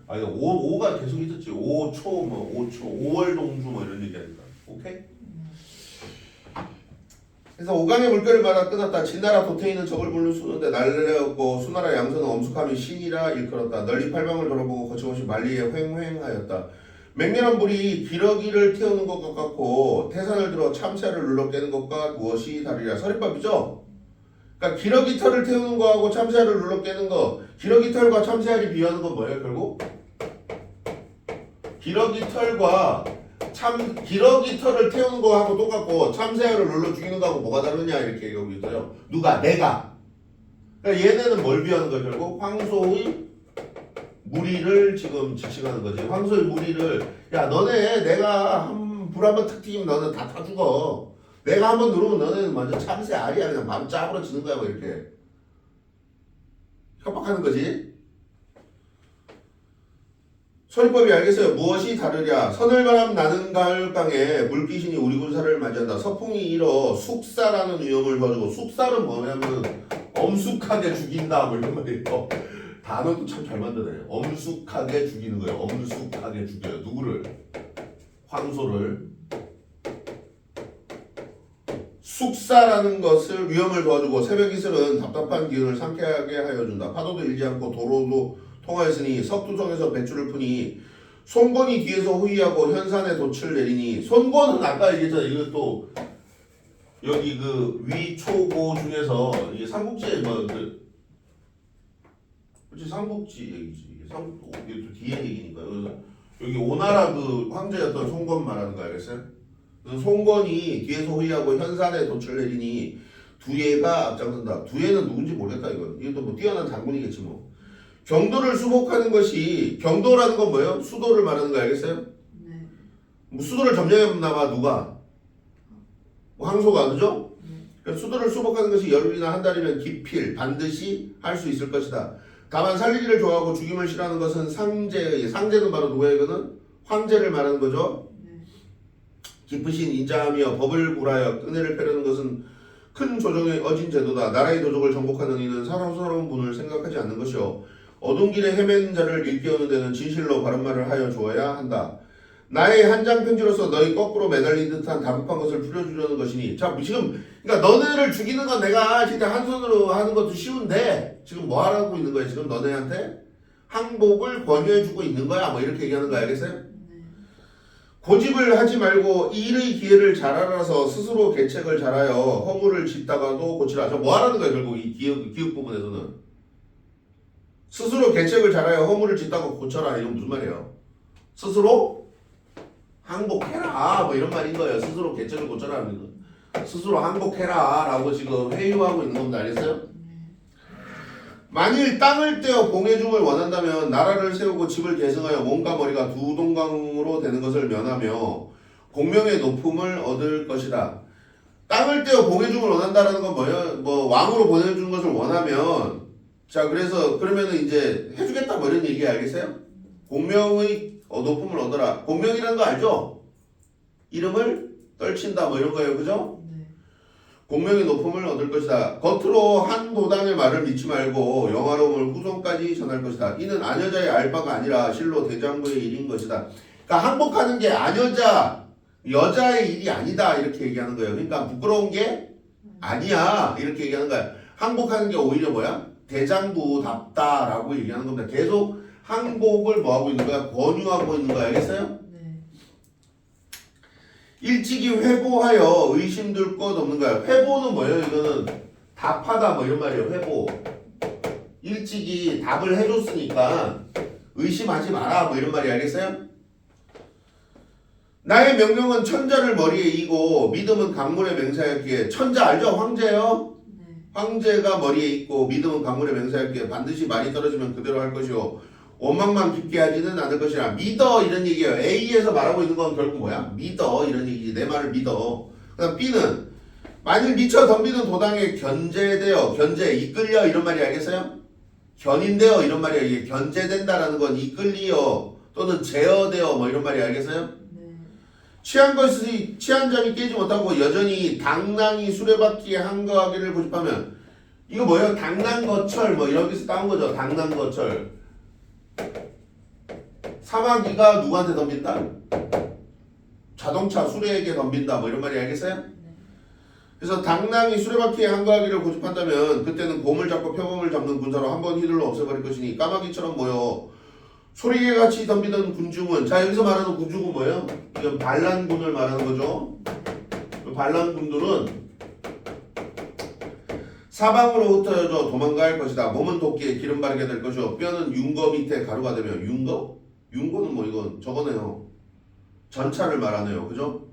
아니 오가 계속 있었지. 오초 뭐 오초 오월동주 뭐 이런 얘기하니까. 오케이? 그래서 오강의 물결을 말아 끊었다. 진나라 도태인은 적을 물르수는데 날려고 수나라 양선은 엄숙함이 신이라 일컬었다. 널리 팔방을 돌아보고 거침없이 만리에 횡횡하였다. 맹렬한 불이 기러기를 태우는 것 같고 태산을 들어 참새를 눌러 깨는 것과 무엇이 다르랴. 서리법이죠. 그러니까 기러기 털을 태우는 거하고 참새를 눌러 깨는 거. 기러기 털과 참새알이 비유하는 건 뭐예요? 결국 기러기 털을 태우는 거하고 똑같고 참새알을 눌러 죽이는 거하고 뭐가 다르냐 이렇게 얘기하고 있어요. 누가? 내가. 그러니까 얘네는 뭘 비유하는 거야? 결국 황소의 무리를 지금 지칭하는 거지. 황소의 무리를 야 너네 내가 불 한번 탁 튀기면 너는 다 타 죽어. 내가 한번 누르면 너네는 완전 참새알이야. 그냥 바로 짭으로 지는 거야 뭐 이렇게. 협박하는 거지. 소리법이 알겠어요. 무엇이 다르랴. 서늘바람 나는 가을강에 물귀신이 우리 군사를 맞이한다. 서풍이 일어 숙사라는 위험을 도와주고 숙사는 뭐냐면 엄숙하게 죽인다 뭐 이런 말이에요. 단어도 참 잘 만드네. 엄숙하게 죽이는 거예요. 엄숙하게 죽여요. 누구를? 황소를. 숙사라는 것을 위험을 도와주고 새벽 이슬은 답답한 기운을 상쾌하게 하여준다. 파도도 일지 않고 도로도 통하였으니 석두성에서 배추를 푸니 손권이 뒤에서 호위하고 현산에 돛을 내리니 손권은 아까 얘기했잖아. 이것도 여기 그 위초고 중에서 이게 삼국지에 뭐 그렇지 삼국지 얘기지. 이게 또 뒤에 얘기니까. 그래서 여기 오나라 그 황제였던 손권 말하는 거 알겠어요? 그래서 손권이 뒤에서 호위하고 현산에 돛을 내리니 두예가 앞장선다. 두예는 누군지 모르겠다 이건. 이것도 뭐 뛰어난 장군이겠지 뭐. 경도를 수복하는 것이 경도라는 건 뭐예요? 수도를 말하는 거 알겠어요?
네.
뭐 수도를 점령했나 봐 누가? 뭐 황소가 그죠? 그러니까 수도를 수복하는 것이 열흘이나 한 달이면 기필 반드시 할 수 있을 것이다. 다만 살리기를 좋아하고 죽임을 싫어하는 것은 상제는 바로 누구예요? 이거는 황제를 말하는 거죠. 기쁘신 인자하며 법을 굴하여 끈해를 펴려는 것은 큰 조정의 어진 제도다. 나라의 도적을 정복하는 이는 사랑스러운 분을 생각하지 않는 것이요 어두운 길에 헤매는 자를 일깨우는 데는 진실로 바른 말을 하여 주어야 한다. 나의 한 장 편지로서 너희 거꾸로 매달린 듯한 다급한 것을 풀어주려는 것이니. 자 지금 그러니까 너네를 죽이는 건 내가 진짜 한 손으로 하는 것도 쉬운데 지금 뭐 하라고 있는 거야? 지금 너네한테 항복을 권유해주고 있는 거야. 뭐 이렇게 얘기하는 거 알겠어요? 고집을 하지 말고 일의 기회를 잘 알아서 스스로 계책을 잘하여 허물을 짓다가도 고치라. 저 뭐 하라는 거야 결국 이 기억 부분에서는. 스스로 계책을 잘하여 허물을 짓다가 고쳐라. 이건 무슨 말이에요? 스스로 항복해라 뭐 이런 말인 거예요. 스스로 계책을 고쳐라 하는 거. 스스로 항복해라 라고 지금 회유하고 있는 겁니다. 알겠어요? 만일 땅을 떼어 봉해중을 원한다면 나라를 세우고 집을 계승하여 몸과 머리가 두 동강으로 되는 것을 면하며 공명의 높음을 얻을 것이다. 땅을 떼어 봉해중을 원한다라는 건 뭐예요? 뭐 왕으로 보내주는 것을 원하면 자 그래서 그러면은 이제 해주겠다 뭐 이런 얘기 알겠어요? 공명의 높음을 얻어라. 공명이라는 거 알죠? 이름을 떨친다 뭐 이런 거예요. 그죠? 공명의 높음을 얻을 것이다. 겉으로 한 도당의 말을 믿지 말고 영화로움을 후손까지 전할 것이다. 이는 아녀자의 알바가 아니라 실로 대장부의 일인 것이다. 그러니까 항복하는 게 아녀자, 여자의 일이 아니다 이렇게 얘기하는 거예요. 그러니까 부끄러운 게 아니야 이렇게 얘기하는 거야. 항복하는 게 오히려 뭐야? 대장부답다라고 얘기하는 겁니다. 계속 항복을 뭐 하고 있는 거야? 권유하고 있는 거야. 알겠어요? 일찍이 회보하여 의심들 것 없는 거야. 회보는 뭐예요? 이거는 답하다 뭐 이런 말이에요. 회보. 일찍이 답을 해줬으니까 의심하지 마라 뭐 이런 말이 알겠어요? 나의 명령은 천자를 머리에 이고 믿음은 강물에 맹세하였기에 천자 알죠? 황제요?
네.
황제가 머리에 있고 믿음은 강물에 맹세하였기에 반드시 말이 떨어지면 그대로 할 것이요 원망만 깊게 하지는 않을 것이라. 믿어 이런 얘기예요. A에서 말하고 있는 건 결국 뭐야? 믿어 이런 얘기지. 내 말을 믿어. 그다음 B는 만일 미쳐 덤비는 도당에 견제되어 견제 이끌려 이런 말이 알겠어요? 견인되어 이런 말이야. 이게 견제된다라는 건 이끌리어 또는 제어되어 뭐 이런 말이 알겠어요?
네.
취한 것이 취한 잠이 깨지 못하고 여전히 당랑이 수레바퀴에 한가하기를 고집하면 이거 뭐예요? 당랑거철 뭐 여기서 따온 거죠. 당랑거철. 사마귀가 누구한테 덤빈다? 자동차 수레에게 덤빈다 뭐 이런 말이 알겠어요?
네.
그래서 당랑이 수레바퀴에 한가하기를 고집한다면 그때는 곰을 잡고 표범을 잡는 군사로 한 번 휘둘러 없애버릴 것이니 까마귀처럼 모여 소리개같이 덤비던 군중은 자 여기서 말하는 군중은 뭐예요? 이건 반란군을 말하는 거죠. 그 반란군들은 사방으로 흩어져 도망갈 것이다. 몸은 도끼에 기름 바르게 될 것이요 뼈는 윤거 밑에 가루가 되며 윤거? 윤거는 뭐 이건 저거네요. 전차를 말하네요. 그죠?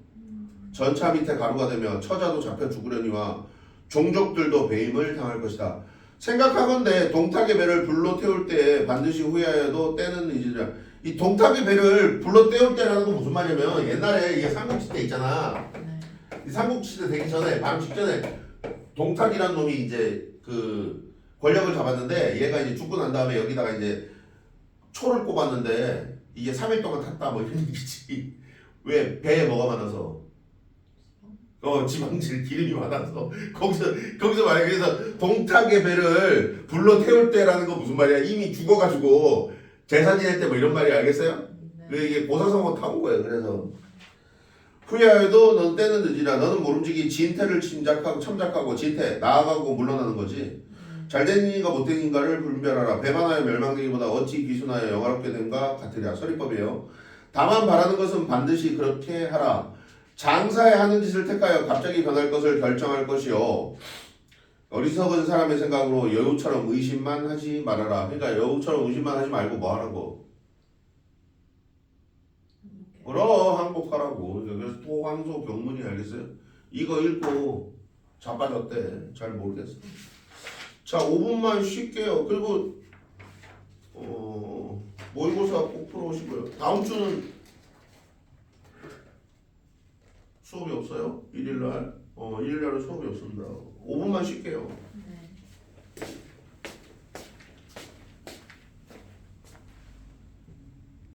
전차 밑에 가루가 되며 처자도 잡혀 죽으려니와 종족들도 배임을 당할 것이다. 생각하건대 동탁의 배를 불로 태울 때에 반드시 후회하여도 때는 이지라. 이 동탁의 배를 불로 태울 때라는 건 무슨 말이냐면 옛날에 이게 삼국시대 있잖아.
네.
이 삼국시대 되기 전에 바로 직전에 동탁이란 놈이 이제 그 권력을 잡았는데 얘가 이제 죽고 난 다음에 여기다가 이제 초를 꼽았는데 이게 3일 동안 탔다 뭐 이런 얘기지. 왜 배에 뭐가 많아서? 지방질 기름이 많아서 거기서 말해. 그래서 동탁의 배를 불로 태울 때라는 건 무슨 말이야? 이미 죽어가지고 제사 지낼 때 뭐 이런 말이 알겠어요?
네.
그 이게 고사성어 타온 거예요. 그래서 후회하여도 넌 때는 늦으라. 너는 모름지기 진태를 참작하고 진태 나아가고 물러나는 거지. 잘된 이인가 못된 인가를 분별하라. 배반하여 멸망되기보다 어찌 기순하여 영화롭게 된가 같으랴. 서리법이에요. 다만 바라는 것은 반드시 그렇게 하라. 장사에 하는 짓을 택하여 갑자기 변할 것을 결정할 것이요. 어리석은 사람의 생각으로 여우처럼 의심만 하지 말아라. 그러니까 여우처럼 의심만 하지 말고 뭐 하라고? 항복하라고. 그래서 토황소 병문이 알겠어요? 이거 읽고 자빠졌대. 잘 모르겠어. 자 5분만 쉴게요. 그리고 모의고사 꼭 풀어오시고요. 다음 주는 수업이 없어요? 1일날? 1일날은 수업이 없습니다. 5분만 쉴게요.
네.